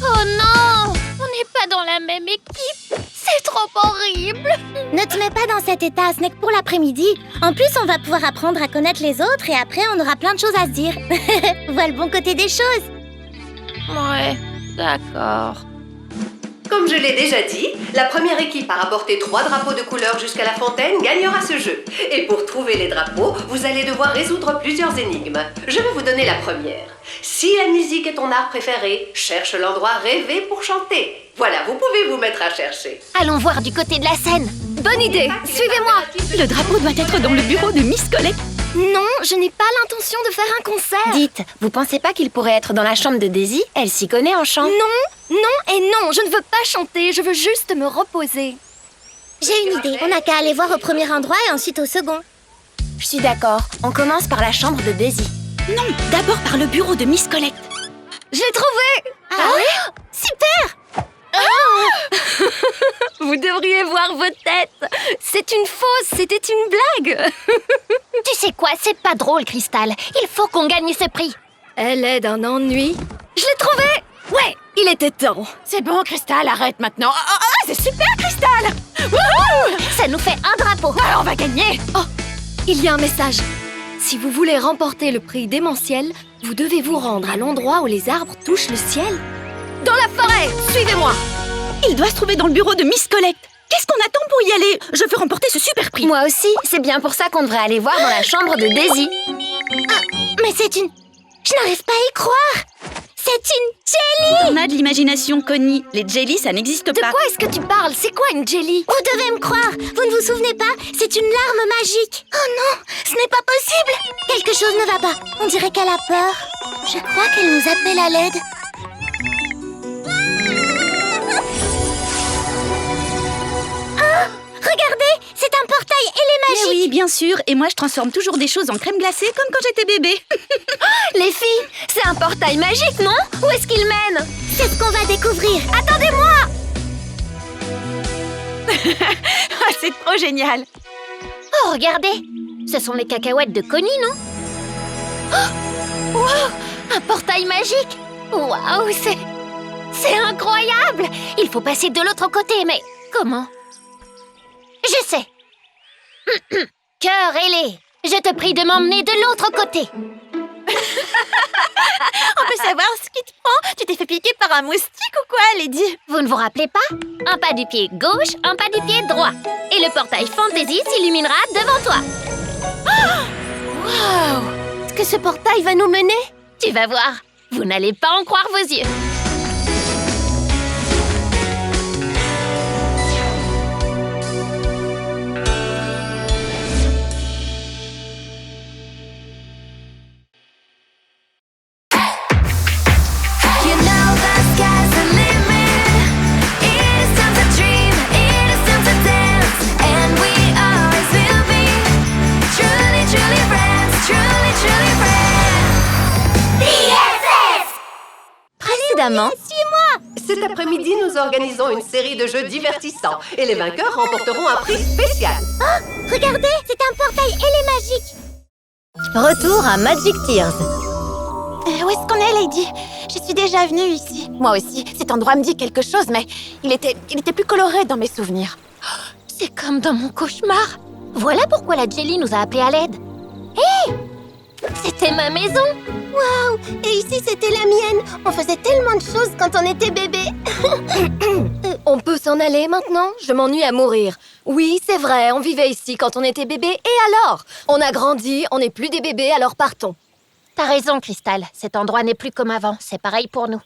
Oh non! On n'est pas dans la même équipe. C'est trop horrible. Ne te mets pas dans cet état, ce n'est que pour l'après-midi. En plus, on va pouvoir apprendre à connaître les autres et après, on aura plein de choses à se dire. Vois le bon côté des choses. Ouais, d'accord. Comme je l'ai déjà dit, la première équipe à rapporter 3 drapeaux de couleur jusqu'à la fontaine gagnera ce jeu. Et pour trouver les drapeaux, vous allez devoir résoudre plusieurs énigmes. Je vais vous donner la première. Si la musique est ton art préféré, cherche l'endroit rêvé pour chanter. Voilà, vous pouvez vous mettre à chercher. Allons voir du côté de la scène. Bonne idée. Suivez-moi. Le drapeau doit être dans le bureau de Miss Colette. Non, je n'ai pas l'intention de faire un concert. Dites, vous pensez pas qu'il pourrait être dans la chambre de Daisy? Elle s'y connaît en chant. Non, non et non, je ne veux pas chanter, je veux juste me reposer. J'ai une idée. On n'a qu'à aller voir au premier endroit et ensuite au second. Je suis d'accord. On commence par la chambre de Daisy. Non, d'abord par le bureau de Miss Colette. Je l'ai trouvé. Ah ouais? Super! Vous devriez voir vos têtes. C'est une fausse, c'était une blague. Tu sais quoi, c'est pas drôle, Crystal. Il faut qu'on gagne ce prix. Elle est d'un ennui. Je l'ai trouvé. Ouais, il était temps. C'est bon, Crystal, arrête maintenant. C'est super, Crystal. Ça nous fait un drapeau. Alors, on va gagner. Oh, il y a un message. Si vous voulez remporter le prix démentiel, vous devez vous rendre à l'endroit où les arbres touchent le ciel. Dans la forêt, suivez-moi. Il doit se trouver dans le bureau de Miss Colette. Qu'est-ce qu'on attend pour y aller? Je veux remporter ce super prix. Moi aussi, c'est bien pour ça qu'on devrait aller voir dans la chambre de Daisy. Ah, mais c'est une... Je n'arrive pas à y croire. C'est une jelly! On a de l'imagination, Connie. Les jellies, ça n'existe De pas. quoi est-ce que tu parles? C'est quoi une jelly? Vous devez me croire, vous ne vous souvenez pas? C'est une larme magique. Oh non, ce n'est pas possible! Quelque chose ne va pas. On dirait qu'elle a peur. Je crois qu'elle nous appelle à l'aide. Ah! Regardez, c'est un portail Mais oui, bien sûr. Et moi, je transforme toujours des choses en crème glacée comme quand j'étais bébé. Les filles, c'est un portail magique, non? Où est-ce qu'il mène? C'est ce qu'on va découvrir. Attendez-moi! C'est trop génial. Oh, regardez! Ce sont les cacahuètes de Connie, non? Oh! Wow! Un portail magique! Waouh, c'est incroyable! Il faut passer de l'autre côté, mais comment? Je sais! Cœur ailé, je te prie de m'emmener de l'autre côté! On peut savoir ce qui te prend? Tu t'es fait piquer par un moustique ou quoi, Lady? Vous ne vous rappelez pas? Un pas du pied gauche, un pas du pied droit. Et le portail Fantasy s'illuminera devant toi. Waouh! Est-ce que ce portail va nous mener? Tu vas voir, vous n'allez pas en croire vos yeux. You know the sky's the limit. It is time to dream, it is time to dance, and we always will be truly, truly friends, truly, truly friends. BFF! Précédemment, Cet après-midi, nous organisons une série de jeux divertissants et les vainqueurs remporteront un prix spécial. Regardez, c'est un portail ailé magique. retour à Magic Tears. Où est-ce qu'on est, Lady? Je suis déjà venue ici. Moi aussi. Cet endroit me dit quelque chose, mais il était plus coloré dans mes souvenirs. C'est comme dans mon cauchemar. Voilà pourquoi la Jelly nous a appelés à l'aide. Hé! C'était ma maison. Waouh! Et ici, c'était la mienne. On faisait tellement de choses quand on était bébé. On peut s'en aller maintenant? Je m'ennuie à mourir. Oui, c'est vrai, on vivait ici quand on était bébé, et alors? On a grandi, on n'est plus des bébés, alors partons. T'as raison, Crystal. Cet endroit n'est plus comme avant. C'est pareil pour nous.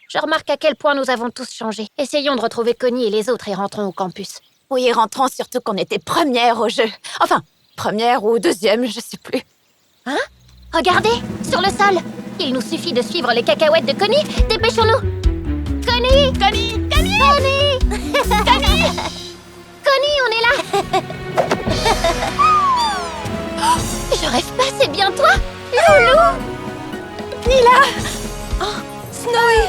Je remarque à quel point nous avons tous changé. Essayons de retrouver Connie et les autres et rentrons au campus. Oui, rentrons surtout qu'on était première au jeu. Enfin, première ou deuxième, je sais plus. Hein? Regardez, sur le sol. Il nous suffit de suivre les cacahuètes de Connie. Dépêchons-nous. Connie! Connie! Connie! Connie! Connie! Connie, on est là. Je rêve pas, c'est bien toi? Loulou! Nila! Oh, Snowy!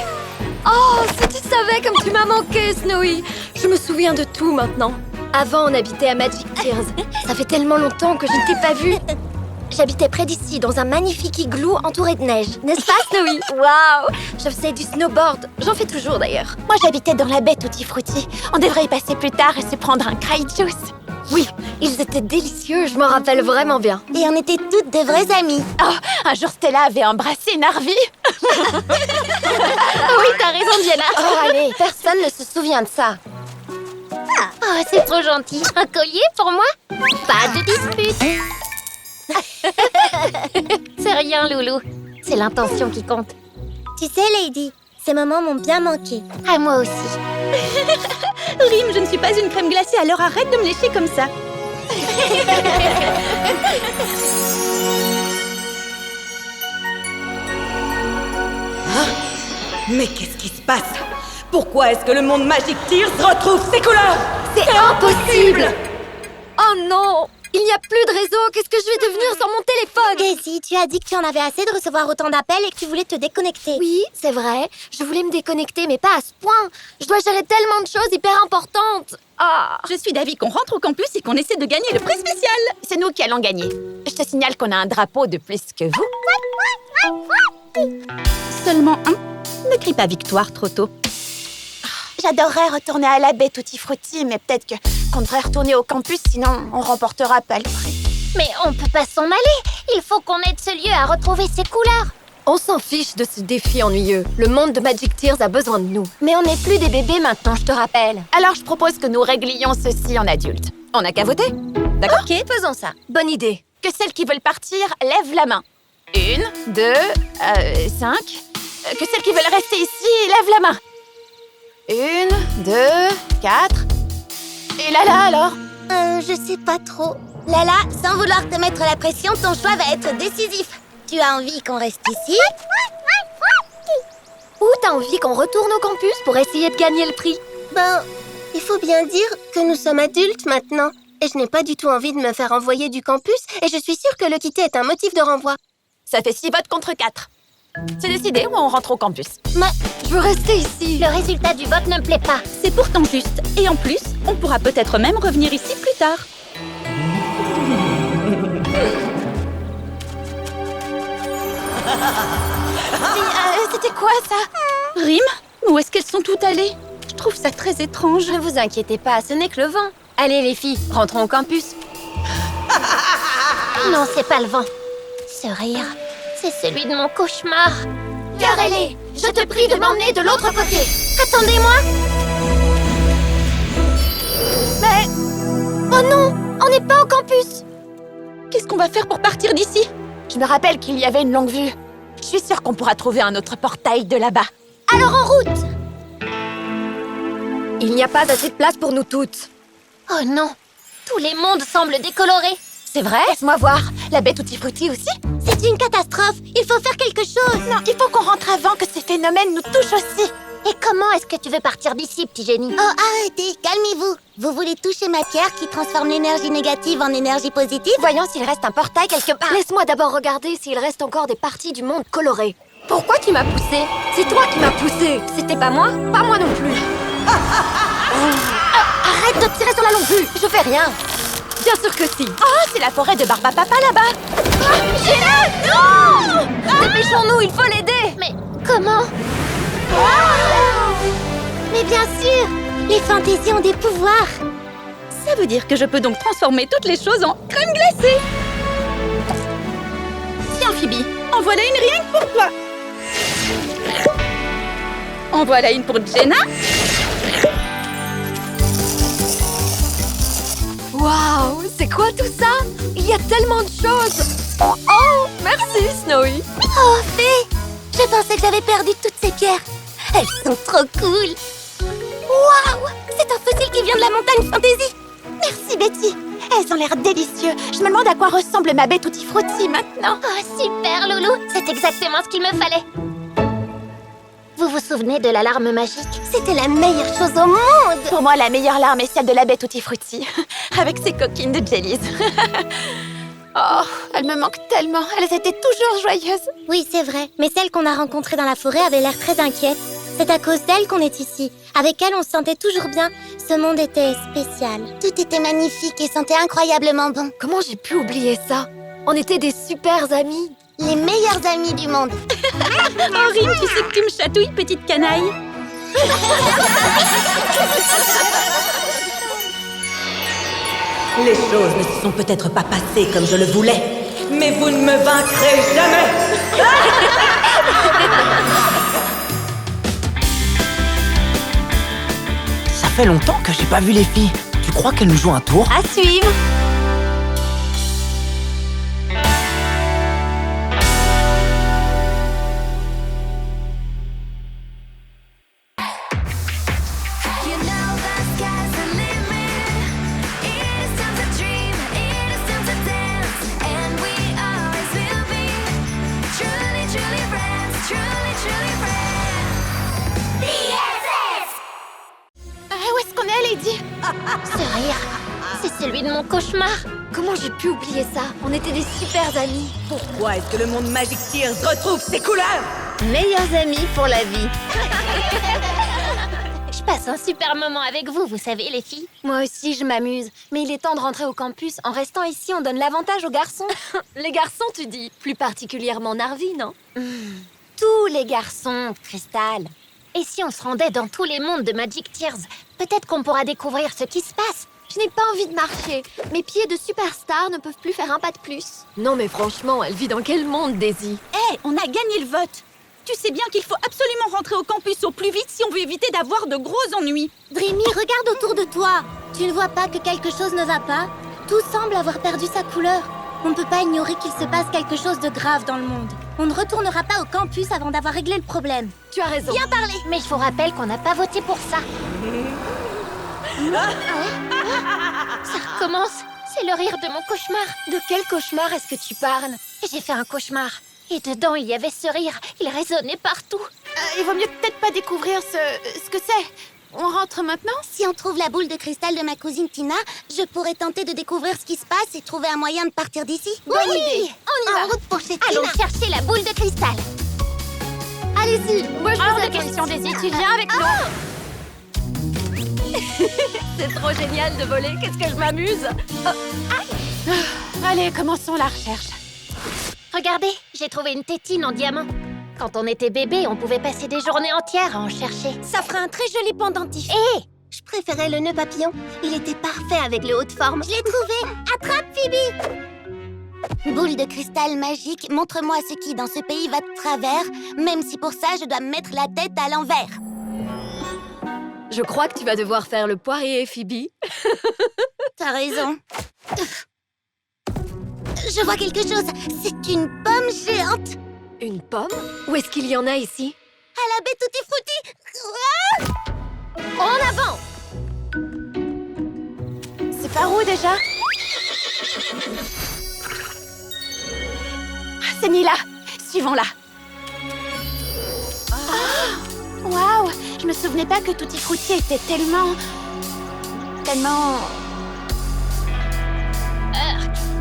Oh, si tu savais comme tu m'as manqué, Snowy! Je me souviens de tout maintenant. Avant, on habitait à Magic Tears. Ça fait tellement longtemps que je ne t'ai pas vue. J'habitais près d'ici, dans un magnifique igloo entouré de neige. N'est-ce pas, Snowy? Waouh! Je faisais du snowboard. J'en fais toujours, d'ailleurs. Moi, j'habitais dans la baie Tutti Frutti. On devrait y passer plus tard et se prendre un cry juice. Oui, ils étaient délicieux, je m'en rappelle vraiment bien. Et on était toutes de vraies amies. Oh, un jour, Stella avait embrassé Narvi. Oui, t'as raison, Diana. Oh, allez, personne ne se souvient de ça. Oh, c'est trop gentil. Un collier pour moi? Pas de dispute. C'est rien, Loulou. C'est l'intention qui compte. Tu sais, Lady, ces moments m'ont bien manqué. À moi aussi. Rim, je ne suis pas une crème glacée, alors arrête de me lécher comme ça. Mais qu'est-ce qui se passe? Pourquoi est-ce que le monde Magic Tears retrouve ses couleurs? C'est impossible! Oh non! Il n'y a plus de réseau, qu'est-ce que je vais devenir sans mon téléphone? Daisy, tu as dit que tu en avais assez de recevoir autant d'appels et que tu voulais te déconnecter. Oui, c'est vrai, je voulais me déconnecter, mais pas à ce point. Je dois gérer tellement de choses hyper importantes. Ah! Je suis d'avis qu'on rentre au campus et qu'on essaie de gagner le prix spécial. C'est nous qui allons gagner. Je te signale qu'on a un drapeau de plus que vous. Seulement un? Ne crie pas victoire trop tôt. J'adorerais retourner à la baie Tutti Frutti, mais peut-être qu'on devrait retourner au campus, sinon on remportera pas le prix. Mais on peut pas s'en aller. Il faut qu'on aide ce lieu à retrouver ses couleurs. On s'en fiche de ce défi ennuyeux. Le monde de Magic Tears a besoin de nous. Mais on n'est plus des bébés maintenant, je te rappelle. Alors je propose que nous réglions ceci en adulte. On n'a qu'à voter. D'accord? Ok, faisons ça. Bonne idée. Que celles qui veulent partir lèvent la main. 1, 2, 5, Que celles qui veulent rester ici lèvent la main. 1, 2, 4. Et Lala alors? Je sais pas trop. Lala, sans vouloir te mettre la pression, ton choix va être décisif. Tu as envie qu'on reste ici? Ou t'as envie qu'on retourne au campus pour essayer de gagner le prix? Ben, il faut bien dire que nous sommes adultes maintenant. Et je n'ai pas du tout envie de me faire envoyer du campus. Et je suis sûre que le quitter est un motif de renvoi. Ça fait 6 votes contre 4. C'est décidé ou on rentre au campus? Je veux rester ici. Le résultat du vote ne me plaît pas. C'est pourtant juste. Et en plus, on pourra peut-être même revenir ici plus tard. C'était quoi ça? Rim, où est-ce qu'elles sont toutes allées? Je trouve ça très étrange. Ne vous inquiétez pas, ce n'est que le vent. Allez les filles, rentrons au campus. Non, c'est pas le vent. Ce rire, c'est celui de mon cauchemar. Garelé, je te prie de m'emmener de l'autre côté. Attendez-moi. Mais... Oh non, on n'est pas au campus. Qu'est-ce qu'on va faire pour partir d'ici? Je me rappelle qu'il y avait une longue vue. Je suis sûre qu'on pourra trouver un autre portail de là-bas. Alors en route. Il n'y a pas assez de place pour nous toutes. Oh non, tous les mondes semblent décolorés. C'est vrai? Laisse-moi voir. La baie Tutti Frutti aussi? C'est une catastrophe. Il faut faire quelque chose. Non, il faut qu'on rentre avant que ces phénomènes nous touchent aussi. Et comment est-ce que tu veux partir d'ici, petit génie? Oh, arrêtez, calmez-vous. Vous voulez toucher ma pierre qui transforme l'énergie négative en énergie positive? Voyons s'il reste un portail quelque part. Laisse-moi d'abord regarder s'il reste encore des parties du monde colorées. Pourquoi tu m'as poussé? C'est toi qui m'as poussé. C'était pas moi? Pas moi non plus. Arrête de tirer sur la longue vue. Je fais rien. Bien sûr que si. Oh, c'est la forêt de Barbapapa là-bas. Non! Dépêchons-nous, il faut l'aider. Mais comment? Mais bien sûr, les fantaisies ont des pouvoirs. Ça veut dire que je peux donc transformer toutes les choses en crème glacée. Tiens, Phoebe, en voilà une rien que pour toi. En voilà une pour Jenna. Waouh, c'est quoi tout ça? Il y a tellement de choses. Oh, merci Snowy. Oh, Fée, je pensais que j'avais perdu toutes ces pierres. Elles sont trop cool. Waouh, c'est un fossile qui vient de la montagne Fantasy. Merci, Betty. Elles ont l'air délicieux. Je me demande à quoi ressemble ma baie Tutti Frutti maintenant. Oh, super, Loulou. C'est exactement ce qu'il me fallait. Vous vous souvenez de l'alarme magique? C'était la meilleure chose au monde. Pour moi, la meilleure larme est celle de la baie Tutti Frutti, avec ses coquines de jellies. Oh, elles me manquent tellement. Elles étaient toujours joyeuses. Oui, c'est vrai. Mais celle qu'on a rencontrée dans la forêt avait l'air très inquiète. C'est à cause d'elle qu'on est ici. Avec elle, on se sentait toujours bien. Ce monde était spécial. Tout était magnifique et sentait incroyablement bon. Comment j'ai pu oublier ça? On était des super amis. Les meilleurs amis du monde. Oh, Rim, tu sais que tu me chatouilles, petite canaille. Les choses ne se sont peut-être pas passées comme je le voulais, mais vous ne me vaincrez jamais. Ça fait longtemps que j'ai pas vu les filles. Tu crois qu'elles nous jouent un tour? À suivre. You know the sky's the limit. It is time to dream. It is time to dance, and we always will be truly, truly friends. Truly, truly friends. Où est-ce qu'on est, Lady? Ce rire, c'est celui de mon cauchemar. Comment j'ai pu oublier ça? On était des super amis. Pourquoi est-ce que le monde Magic Tears retrouve ses couleurs? Meilleurs amis pour la vie. Je passe un super moment avec vous, vous savez, les filles. Moi aussi, je m'amuse. Mais il est temps de rentrer au campus. En restant ici, on donne l'avantage aux garçons. Les garçons, tu dis? Plus particulièrement Narvi, non? Tous les garçons, Crystal. Et si on se rendait dans tous les mondes de Magic Tears, peut-être qu'on pourra découvrir ce qui se passe. Je n'ai pas envie de marcher. Mes pieds de superstar ne peuvent plus faire un pas de plus. Non, mais franchement, elle vit dans quel monde, Daisy? Hé, on a gagné le vote. Tu sais bien qu'il faut absolument rentrer au campus au plus vite si on veut éviter d'avoir de gros ennuis. Dreamy, regarde autour de toi. Tu ne vois pas que quelque chose ne va pas? Tout semble avoir perdu sa couleur. On ne peut pas ignorer qu'il se passe quelque chose de grave dans le monde. On ne retournera pas au campus avant d'avoir réglé le problème. Tu as raison. Bien parlé. Mais je vous rappelle qu'on n'a pas voté pour ça. Ça recommence. C'est le rire de mon cauchemar. De quel cauchemar est-ce que tu parles? J'ai fait un cauchemar. Et dedans, il y avait ce rire. Il résonnait partout. Il vaut mieux peut-être pas découvrir ce que c'est. On rentre maintenant? Si on trouve la boule de cristal de ma cousine Tina, je pourrais tenter de découvrir ce qui se passe et trouver un moyen de partir d'ici. Bonne idée. On y va. En route pour chez Tina. Allons chercher la boule de cristal. Allez-y. Moi, je Hors pose de la question question. des tu viens avec nous. C'est trop génial de voler. Qu'est-ce que je m'amuse. Allez, commençons la recherche. Regardez, j'ai trouvé une tétine en diamant. Quand on était bébé, on pouvait passer des journées entières à en chercher. Ça ferait un très joli pendentif. Je préférais le nœud papillon. Il était parfait avec le haut de forme. Je l'ai trouvé. Attrape, Phoebe. Boule de cristal magique, montre-moi ce qui, dans ce pays, va de travers, même si pour ça, je dois me mettre la tête à l'envers. Je crois que tu vas devoir faire le poirier, Phoebe. T'as raison. Je vois quelque chose. C'est une pomme géante. Une pomme? Où est-ce qu'il y en a ici? À la baie Tutti Frutti. En avant! C'est par où déjà? C'est Nila. Suivons-la. Waouh! Je me souvenais pas que Tutti Frutti était tellement...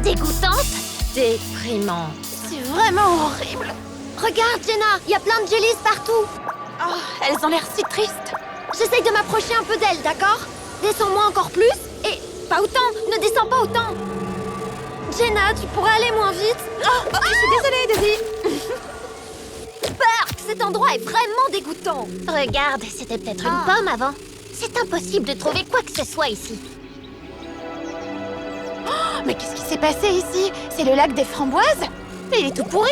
Dégoûtante? Déprimant. C'est vraiment horrible. Regarde, Jenna, il y a plein de jellies partout. Oh, elles ont l'air si tristes. J'essaye de m'approcher un peu d'elle, d'accord? Descends-moi encore plus. Et pas autant. Ne descends pas autant. Jenna, tu pourrais aller moins vite? Oh, je suis désolée, Daisy. Berk, cet endroit est vraiment dégoûtant. Regarde, c'était peut-être une pomme avant. C'est impossible de trouver quoi que ce soit ici. Mais qu'est-ce qui s'est passé ici? C'est le lac des framboises? Mais il est tout pourri.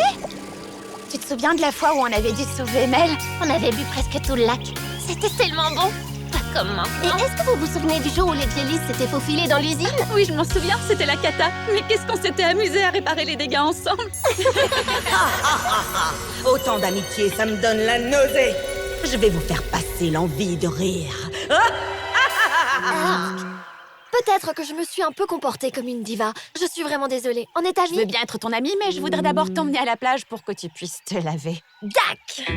Tu te souviens de la fois où on avait dû sauver Mel? On avait bu presque tout le lac. C'était tellement bon. Pas comme Et maintenant. est-ce que vous vous souvenez du jour où les jellies s'étaient faufilés dans l'usine? Oui, je m'en souviens, c'était la cata. Mais qu'est-ce qu'on s'était amusé à réparer les dégâts ensemble. Autant d'amitié, ça me donne la nausée. Je vais vous faire passer l'envie de rire. Peut-être que je me suis un peu comportée comme une diva. Je suis vraiment désolée. On est Je veux amis? bien être ton amie, mais je voudrais d'abord t'emmener à la plage pour que tu puisses te laver. Dac!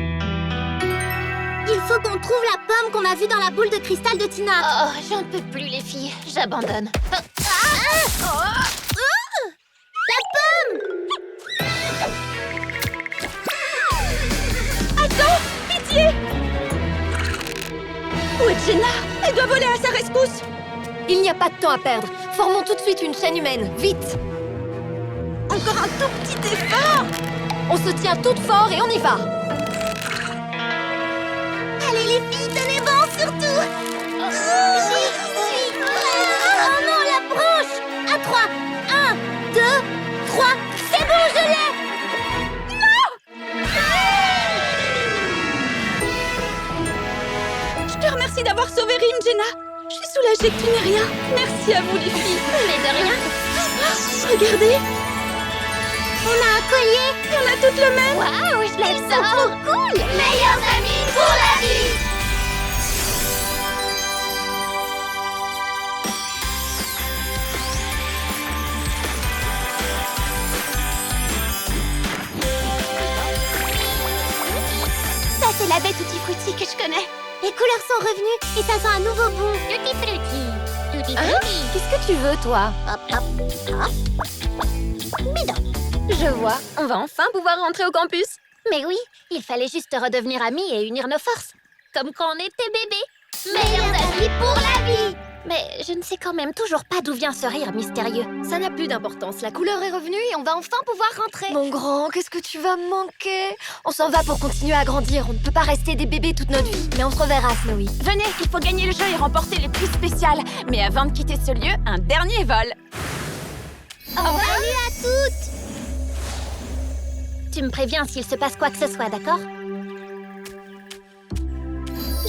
Il faut qu'on trouve la pomme qu'on a vue dans la boule de cristal de Tina. Oh, j'en peux plus, les filles. J'abandonne. Où est Jenna? Elle doit voler à sa rescousse. Il n'y a pas de temps à perdre. Formons tout de suite une chaîne humaine. Vite! Encore un tout petit effort. On se tient toutes fort et on y va. Allez les filles, tenez bon surtout. J'y suis prête. Oh non, la branche. À 3. 1, 2, 3. C'est bon, je l'ai. Je te remercie d'avoir sauvé Rim, Jenna. Je suis soulagée que tu n'aies rien. Merci à vous, les filles. Mais de rien. Regardez, On a un collier. on a toutes le même. Waouh, je l'adore. Trop cool. Meilleurs amis pour la vie. Ça, c'est la baie Tutti Frutti que je connais. Les couleurs sont revenues et ça sent un nouveau goût. Tutti frutti. Tutti Hein? frutti. Qu'est-ce que tu veux, toi? Hop, hop, hop. Bidon. Je vois. On va enfin pouvoir rentrer au campus. Mais oui, il fallait juste redevenir amis et unir nos forces. Comme quand on était bébés. Meilleurs amis pour la vie. Mais je ne sais quand même toujours pas d'où vient ce rire mystérieux. Ça n'a plus d'importance. La couleur est revenue et on va enfin pouvoir rentrer. Mon grand, qu'est-ce que tu vas me manquer? On s'en va pour continuer à grandir. On ne peut pas rester des bébés toute notre vie. Mais on se reverra, Snowy. Venez, il faut gagner le jeu et remporter les prix spéciales. Mais avant de quitter ce lieu, un dernier vol. Salut à toutes. Tu me préviens s'il se passe quoi que ce soit, d'accord?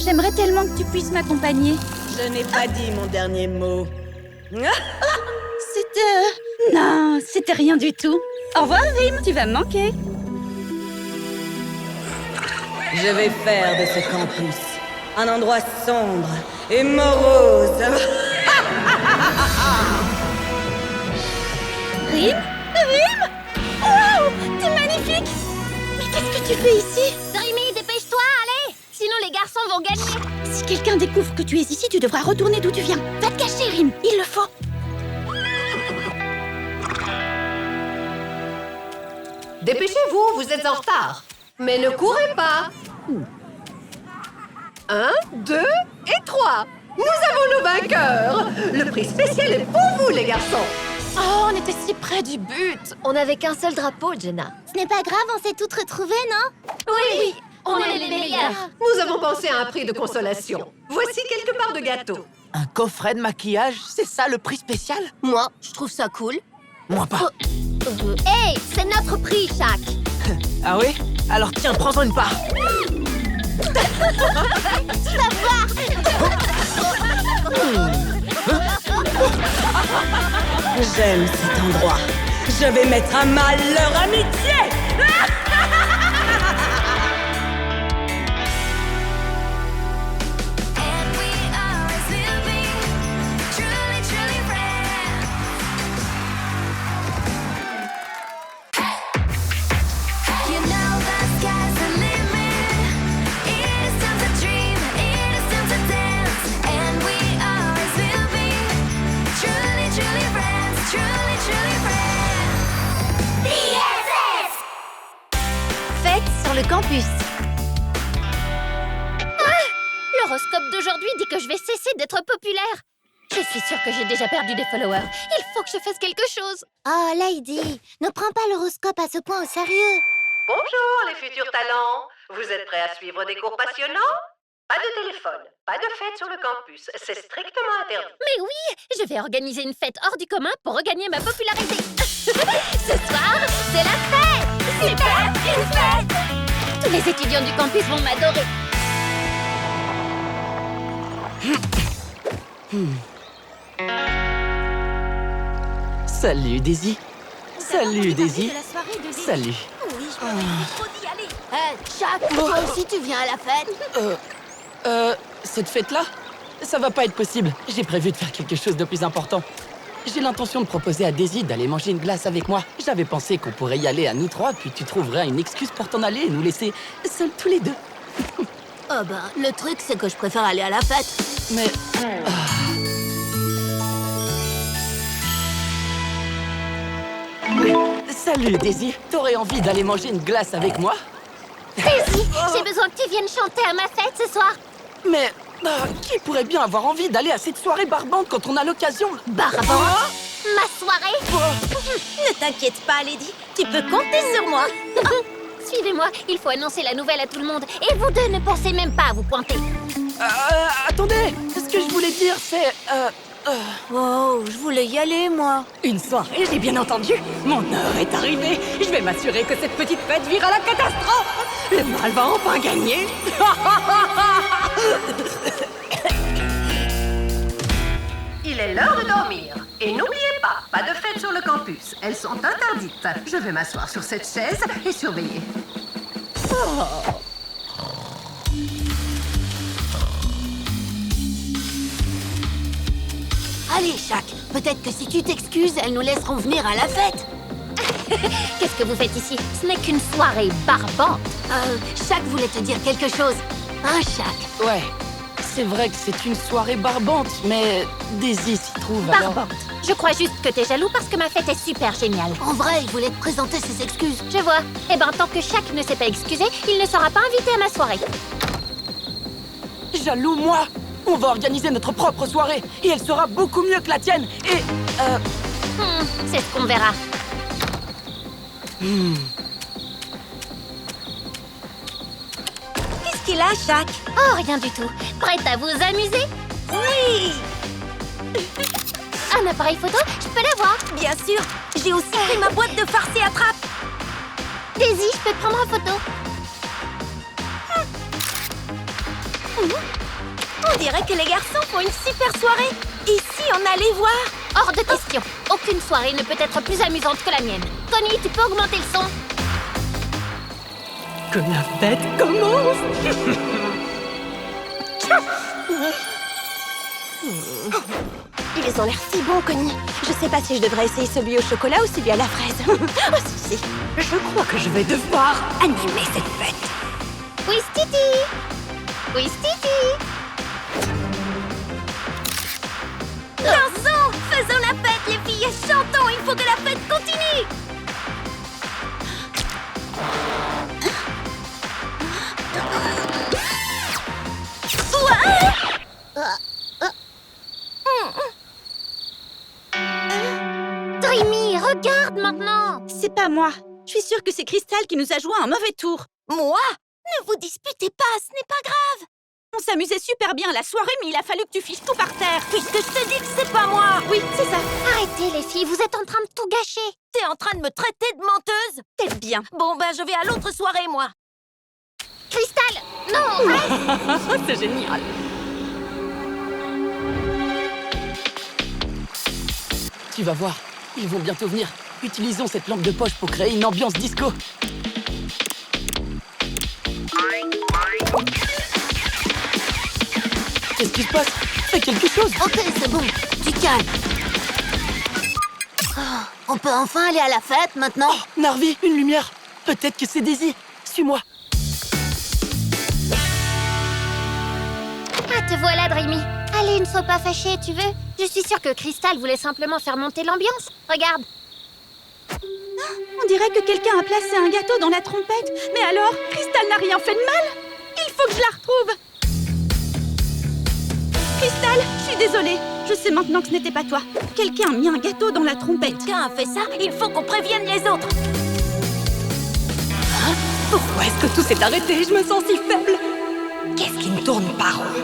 J'aimerais tellement que tu puisses m'accompagner. Je n'ai pas dit mon dernier mot. C'est Non, c'était rien du tout. Au revoir, Rim, tu vas me manquer. Je vais faire de ce campus un endroit sombre et morose. Rim? Rim? Waouh, t'es magnifique! Mais qu'est-ce que tu fais ici? Dreamy, dépêche-toi, allez! Sinon les garçons vont gagner. Si quelqu'un découvre que tu es ici, tu devras retourner d'où tu viens. Va te cacher, Rim, il le faut. Dépêchez-vous, vous êtes en retard. Mais ne courez pas. 1, 2 et 3. Nous avons nos vainqueurs. Le prix spécial est pour vous, les garçons. Oh, on était si près du but. On n'avait qu'un seul drapeau, Jenna. Ce n'est pas grave, on s'est toutes retrouvées, non? Oui, on est les meilleurs. Nous avons pensé à un prix de consolation. Voici quelques parts de gâteau. Un coffret de maquillage, c'est ça le prix spécial? Moi, je trouve ça cool. Moi pas. Hey, c'est notre prix, Shaq. Ah oui? Alors tiens, prends-en une part. J'aime cet endroit. Je vais mettre à mal leur amitié. And we always will be truly, truly friends. You know the sky's the limit. It is time to dream. It is time to dance. And we always will be truly, truly friends. Truly, truly friends. BFFs! Fête sur le campus. L'horoscope d'aujourd'hui dit que je vais cesser d'être populaire. Je suis sûre que j'ai déjà perdu des followers. Il faut que je fasse quelque chose. Oh, Lady, ne prends pas l'horoscope à ce point au sérieux. Bonjour les futurs talents. Vous êtes prêts à suivre des cours passionnants? Pas de téléphone, pas de fête sur le campus. C'est strictement interdit. Mais oui, je vais organiser une fête hors du commun pour regagner ma popularité. Ce soir, c'est la fête. Super, une fête. Tous les étudiants du campus vont m'adorer. Salut, Daisy. Salut, Daisy. Salut. Oui, je me trop d'y aller. Hé, Shaq, toi aussi tu viens à la fête? Cette fête-là, ça va pas être possible. J'ai prévu de faire quelque chose de plus important. J'ai l'intention de proposer à Daisy d'aller manger une glace avec moi. J'avais pensé qu'on pourrait y aller à nous trois, puis tu trouverais une excuse pour t'en aller et nous laisser seuls tous les deux. Oh ben, le truc c'est que je préfère aller à la fête. Mais... Salut, Daisy. T'aurais envie d'aller manger une glace avec moi? Daisy, j'ai besoin que tu viennes chanter à ma fête ce soir. Mais... qui pourrait bien avoir envie d'aller à cette soirée barbante quand on a l'occasion? Barbante? Ma soirée? Ne t'inquiète pas, Lady. Tu peux compter sur moi. Suivez-moi, il faut annoncer la nouvelle à tout le monde. Et vous deux, ne pensez même pas à vous pointer. Attendez. Ce que je voulais dire, c'est... Oh, je voulais y aller, moi. Une soirée, j'ai bien entendu. Mon heure est arrivée. Je vais m'assurer que cette petite fête vire à la catastrophe. Le mal va enfin gagner. Il est l'heure de dormir. Et n'oubliez pas de fête sur le campus. Elles sont interdites. Je vais m'asseoir sur cette chaise et surveiller. Allez, Shaq, peut-être que si tu t'excuses, elles nous laisseront venir à la fête. Qu'est-ce que vous faites ici? Ce n'est qu'une soirée barbante. Shaq voulait te dire quelque chose. Hein, Shaq? Ouais, c'est vrai que c'est une soirée barbante, mais Daisy s'y trouve alors... Barbante. Je crois juste que t'es jaloux parce que ma fête est super géniale. En vrai, il voulait te présenter ses excuses. Je vois. Eh ben, tant que Shaq ne s'est pas excusé, il ne sera pas invité à ma soirée. Jaloux, moi? On va organiser notre propre soirée, et elle sera beaucoup mieux que la tienne, et... c'est ce qu'on verra. Qu'est-ce qu'il a, Shaq? Oh, rien du tout. Prête à vous amuser? Oui! Un appareil photo? Je peux l'avoir? Bien sûr. J'ai aussi pris ma boîte de farce et attrape. Daisy, je peux te prendre en photo? On dirait que les garçons font une super soirée. Et si on allait voir? Hors de question. Aucune soirée ne peut être plus amusante que la mienne. Connie, tu peux augmenter le son? Que la fête commence. Ils ont l'air si bons, Connie. Je sais pas si je devrais essayer celui au chocolat ou celui à la fraise. Oh, si. Je crois que je vais devoir animer cette fête. Ouistiti! Ouistiti! Dansons! Faisons la fête, les filles, et chantons! Il faut que la fête continue! Dreamy, regarde maintenant! C'est pas moi. Je suis sûre que c'est Crystal qui nous a joué un mauvais tour. Moi? Ne vous disputez pas, ce n'est pas grave! On s'amusait super bien à la soirée, mais il a fallu que tu fiches tout par terre. Puisque je te dis que c'est pas moi! Oui, c'est ça. Arrêtez les filles, vous êtes en train de tout gâcher! T'es en train de me traiter de menteuse? T'es bien. Bon, ben, je vais à l'autre soirée, moi! Crystal! Non, reste! C'est génial. Tu vas voir, ils vont bientôt venir. Utilisons cette lampe de poche pour créer une ambiance disco. Qu'est-ce qui se passe? Fais quelque chose! Ok, c'est bon, du calme. Oh, on peut enfin aller à la fête maintenant? Oh, Narvi, une lumière! Peut-être que c'est Daisy. Suis-moi. Ah, te voilà, Dreamy. Allez, ne sois pas fâchée, tu veux? Je suis sûre que Crystal voulait simplement faire monter l'ambiance. Regarde. On dirait que quelqu'un a placé un gâteau dans la trompette. Mais alors, Crystal n'a rien fait de mal. Il faut que je la retrouve. Crystal, je suis désolée. Je sais maintenant que ce n'était pas toi. Quelqu'un a mis un gâteau dans la trompette. Quelqu'un a fait ça? Il faut qu'on prévienne les autres! Pourquoi est-ce que tout s'est arrêté? Je me sens si faible. Qu'est-ce qui ne tourne pas rond?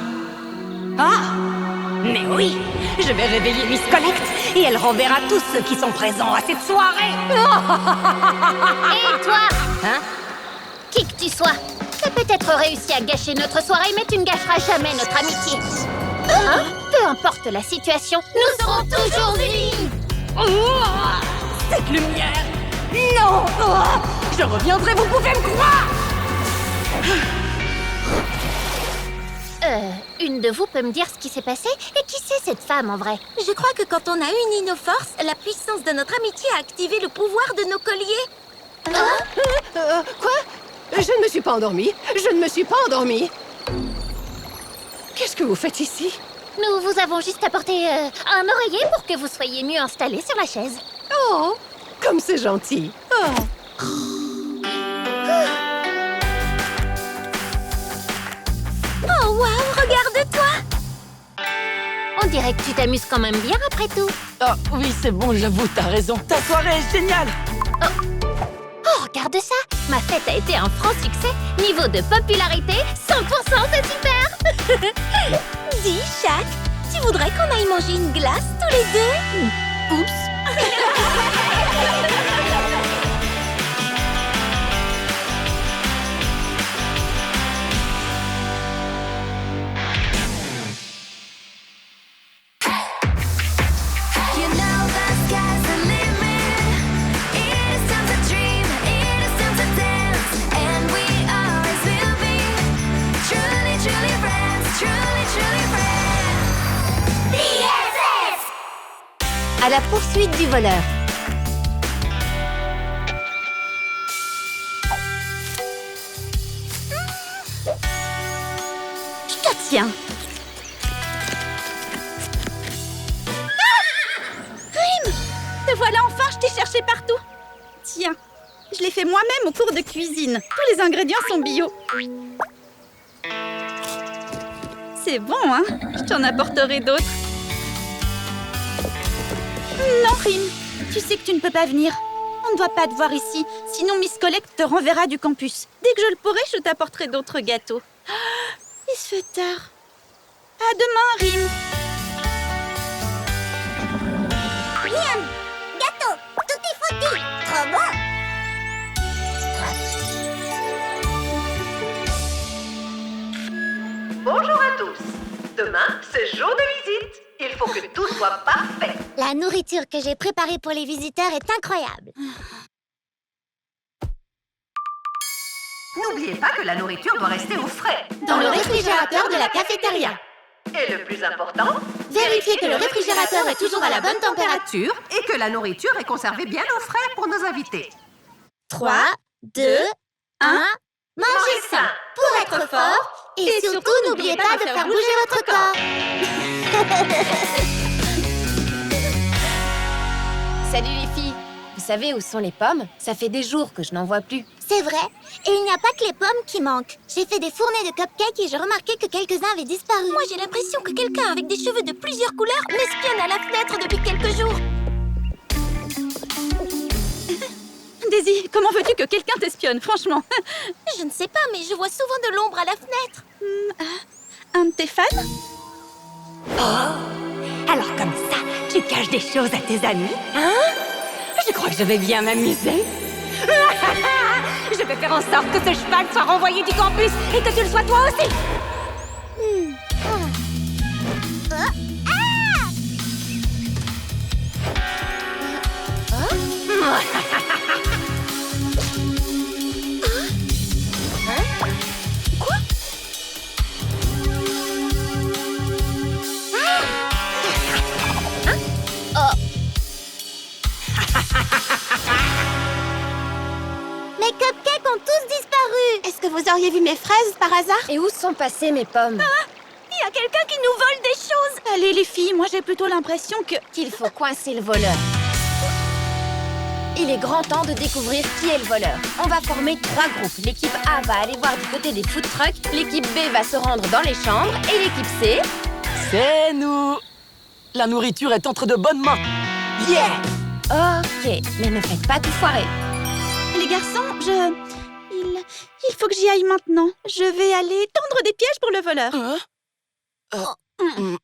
Ah! Mais oui! Je vais réveiller Miss Collect et elle renverra tous ceux qui sont présents à cette soirée! Et toi? Hein? Qui que tu sois, t'as peut-être réussi à gâcher notre soirée, mais tu ne gâcheras jamais notre amitié. Hein? Peu importe la situation, nous serons toujours unis! Cette lumière! Non! Je reviendrai, vous pouvez me croire! Une de vous peut me dire ce qui s'est passé? Et qui c'est cette femme en vrai? Je crois que quand on a uni nos forces, la puissance de notre amitié a activé le pouvoir de nos colliers. Quoi? Je ne me suis pas endormie. Je ne me suis pas endormie. Qu'est-ce que vous faites ici? Nous vous avons juste apporté un oreiller pour que vous soyez mieux installés sur la chaise. Oh, comme c'est gentil. Oh. Oh, waouh, regarde-toi! On dirait que tu t'amuses quand même bien après tout. Oh, oui, c'est bon, j'avoue, t'as raison. Ta soirée est géniale! Oh, regarde ça! Ma fête a été un franc succès. Niveau de popularité, 100%, c'est super! Dis, Shaq, tu voudrais qu'on aille manger une glace tous les deux? Oups! You know the sky's the limit. It is time to dream. It is time to dance, and we always will be truly, truly friends. Truly, truly friends. BFF. À la poursuite du voleur. Je te tiens. Rim! Te voilà enfin, je t'ai cherché partout. Tiens, je l'ai fait moi-même au cours de cuisine. Tous les ingrédients sont bio. C'est bon, hein? Je t'en apporterai d'autres. Non, Rim, tu sais que tu ne peux pas venir. On ne doit pas te voir ici, sinon Miss Collect te renverra du campus. Dès que je le pourrai, je t'apporterai d'autres gâteaux. Ah, il se fait tard. À demain, Rim. Miam! Gâteau! Tutti frutti! Trop bon! Bonjour à tous. Demain, c'est jour de visite. Il faut pour que tout soit parfait. La nourriture que j'ai préparée pour les visiteurs est incroyable. N'oubliez pas que la nourriture doit rester au frais. Dans le réfrigérateur de la cafétéria. Et le plus important, Vérifiez que le réfrigérateur est toujours à la bonne température. et que la nourriture est conservée bien au frais pour nos invités. 3, 2, 1... Mangez sain pour être fort. Et surtout, n'oubliez pas de faire bouger votre corps. Salut les filles. Vous savez où sont les pommes? Ça fait des jours que je n'en vois plus. C'est vrai. Et il n'y a pas que les pommes qui manquent. J'ai fait des fournées de cupcakes et j'ai remarqué que quelques-uns avaient disparu. Moi, j'ai l'impression que quelqu'un avec des cheveux de plusieurs couleurs m'espionne à la fenêtre depuis quelques jours. Daisy, comment veux-tu que quelqu'un t'espionne, franchement? Je ne sais pas, mais je vois souvent de l'ombre à la fenêtre. Un de tes fans? Alors comme ça, tu caches des choses à tes amis, hein? Je crois que je vais bien m'amuser. Je vais faire en sorte que ce cheval soit renvoyé du campus et que tu le sois toi aussi. Mes cupcakes ont tous disparu. Est-ce que vous auriez vu mes fraises par hasard? Et où sont passées mes pommes? Il y a quelqu'un qui nous vole des choses. Allez les filles, moi j'ai plutôt l'impression Qu'il faut coincer le voleur. Il est grand temps de découvrir qui est le voleur. On va former 3 groupes. L'équipe A va aller voir du côté des food trucks, l'équipe B va se rendre dans les chambres et l'équipe C... C'est nous. La nourriture est entre de bonnes mains. Yeah! Ok, mais ne faites pas tout foirer. Les garçons, il faut que j'y aille maintenant. Je vais aller tendre des pièges pour le voleur. Rim!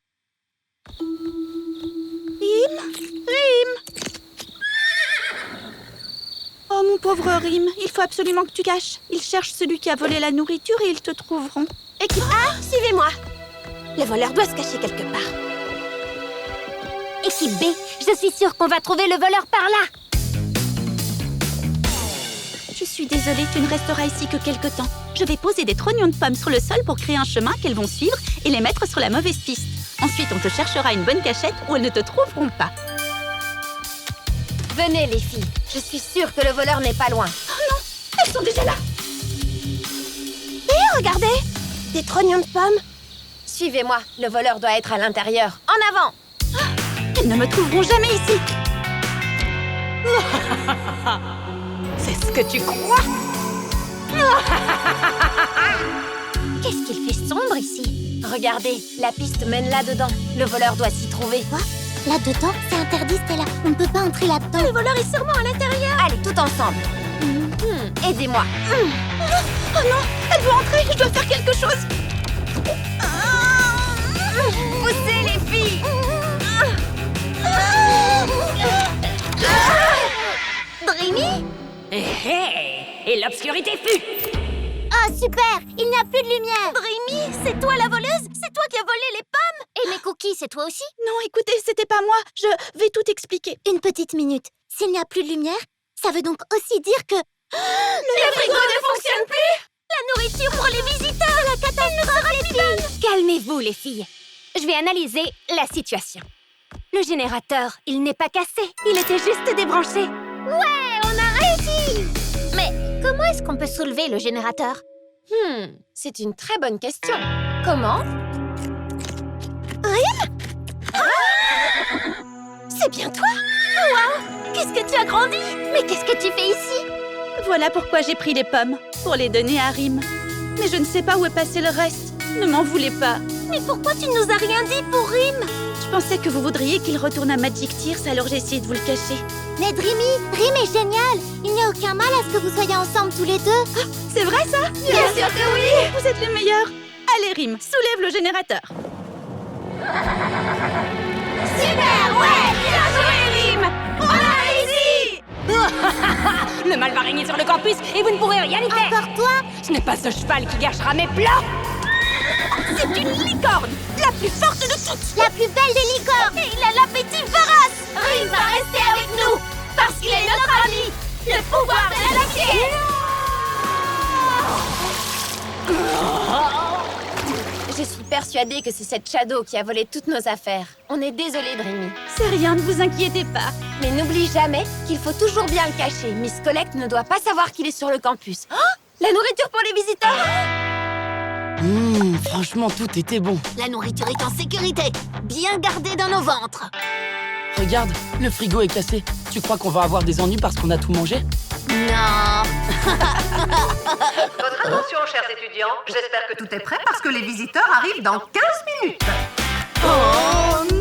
Oh, mon pauvre Rim, il faut absolument que tu caches. Ils cherchent celui qui a volé la nourriture et ils te trouveront. Équipe A, suivez-moi. Le voleur doit se cacher quelque part. Équipe B, je suis sûre qu'on va trouver le voleur par là. Je suis désolée, tu ne resteras ici que quelque temps. Je vais poser des trognons de pommes sur le sol pour créer un chemin qu'elles vont suivre et les mettre sur la mauvaise piste. Ensuite, on te cherchera une bonne cachette où elles ne te trouveront pas. Venez les filles, je suis sûre que le voleur n'est pas loin. Oh non, elles sont déjà là. Hé, regardez! Des trognons de pommes. Suivez-moi, le voleur doit être à l'intérieur. En avant! Elles ne me trouveront jamais ici. C'est ce que tu crois? Qu'est-ce qu'il fait sombre ici? Regardez, la piste mène là-dedans. Le voleur doit s'y trouver. Quoi? Là-dedans? C'est interdit, Stella. On ne peut pas entrer là-dedans. Le voleur est sûrement à l'intérieur. Allez, tout ensemble. Aidez-moi. Oh non, elle veut entrer, je dois faire quelque chose. Poussez les filles. Dreamy? Et l'obscurité fut. Oh, super! Il n'y a plus de lumière. Dreamy, c'est toi la voleuse? C'est toi qui as volé les pommes? Et mes cookies, c'est toi aussi? Non, écoutez, c'était pas moi. Je vais tout expliquer. Une petite minute. S'il n'y a plus de lumière, ça veut donc aussi dire que... Le frigo ne fonctionne plus! La nourriture pour les visiteurs! La catastrophe ne sera plus bonne! Calmez-vous, les filles. Je vais analyser la situation. Le générateur, il n'est pas cassé. Il était juste débranché. Ouais, on a réussi! Mais comment est-ce qu'on peut soulever le générateur? C'est une très bonne question. Comment? C'est bien toi? Waouh! Qu'est-ce que tu as grandi? Mais qu'est-ce que tu fais ici? Voilà pourquoi j'ai pris les pommes, pour les donner à Rim. Mais je ne sais pas où est passé le reste. Ne m'en voulez pas. Mais pourquoi tu ne nous as rien dit pour Rim? Je pensais que vous voudriez qu'il retourne à Magic Tears, alors j'ai essayé de vous le cacher. Mais Dreamy, Rim est génial. Il n'y a aucun mal à ce que vous soyez ensemble tous les deux. C'est vrai ça? Bien sûr que oui! Vous êtes les meilleurs. Allez Rim, soulève le générateur. Super! Ouais! Bien joué, Rim! On a réussi! Le mal va régner sur le campus et vous ne pourrez rien y faire. Encore toi? Ce n'est pas ce cheval qui gâchera mes plans. C'est une licorne, la plus forte de toutes. La plus belle des licornes. Et il a l'appétit vorace. Il va rester avec nous parce qu'il est notre ami. Le pouvoir de la latière. Je suis persuadée que c'est cette Shadow qui a volé toutes nos affaires. On est désolé, Dreamy. C'est rien, ne vous inquiétez pas. Mais n'oublie jamais qu'il faut toujours bien le cacher. Miss Collect ne doit pas savoir qu'il est sur le campus. Oh, la nourriture pour les visiteurs! Franchement, tout était bon. La nourriture est en sécurité, bien gardée dans nos ventres. Regarde, le frigo est cassé. Tu crois qu'on va avoir des ennuis parce qu'on a tout mangé? Non. Votre attention, chers étudiants. J'espère que tout est prêt parce que les visiteurs arrivent dans 15 minutes. Oh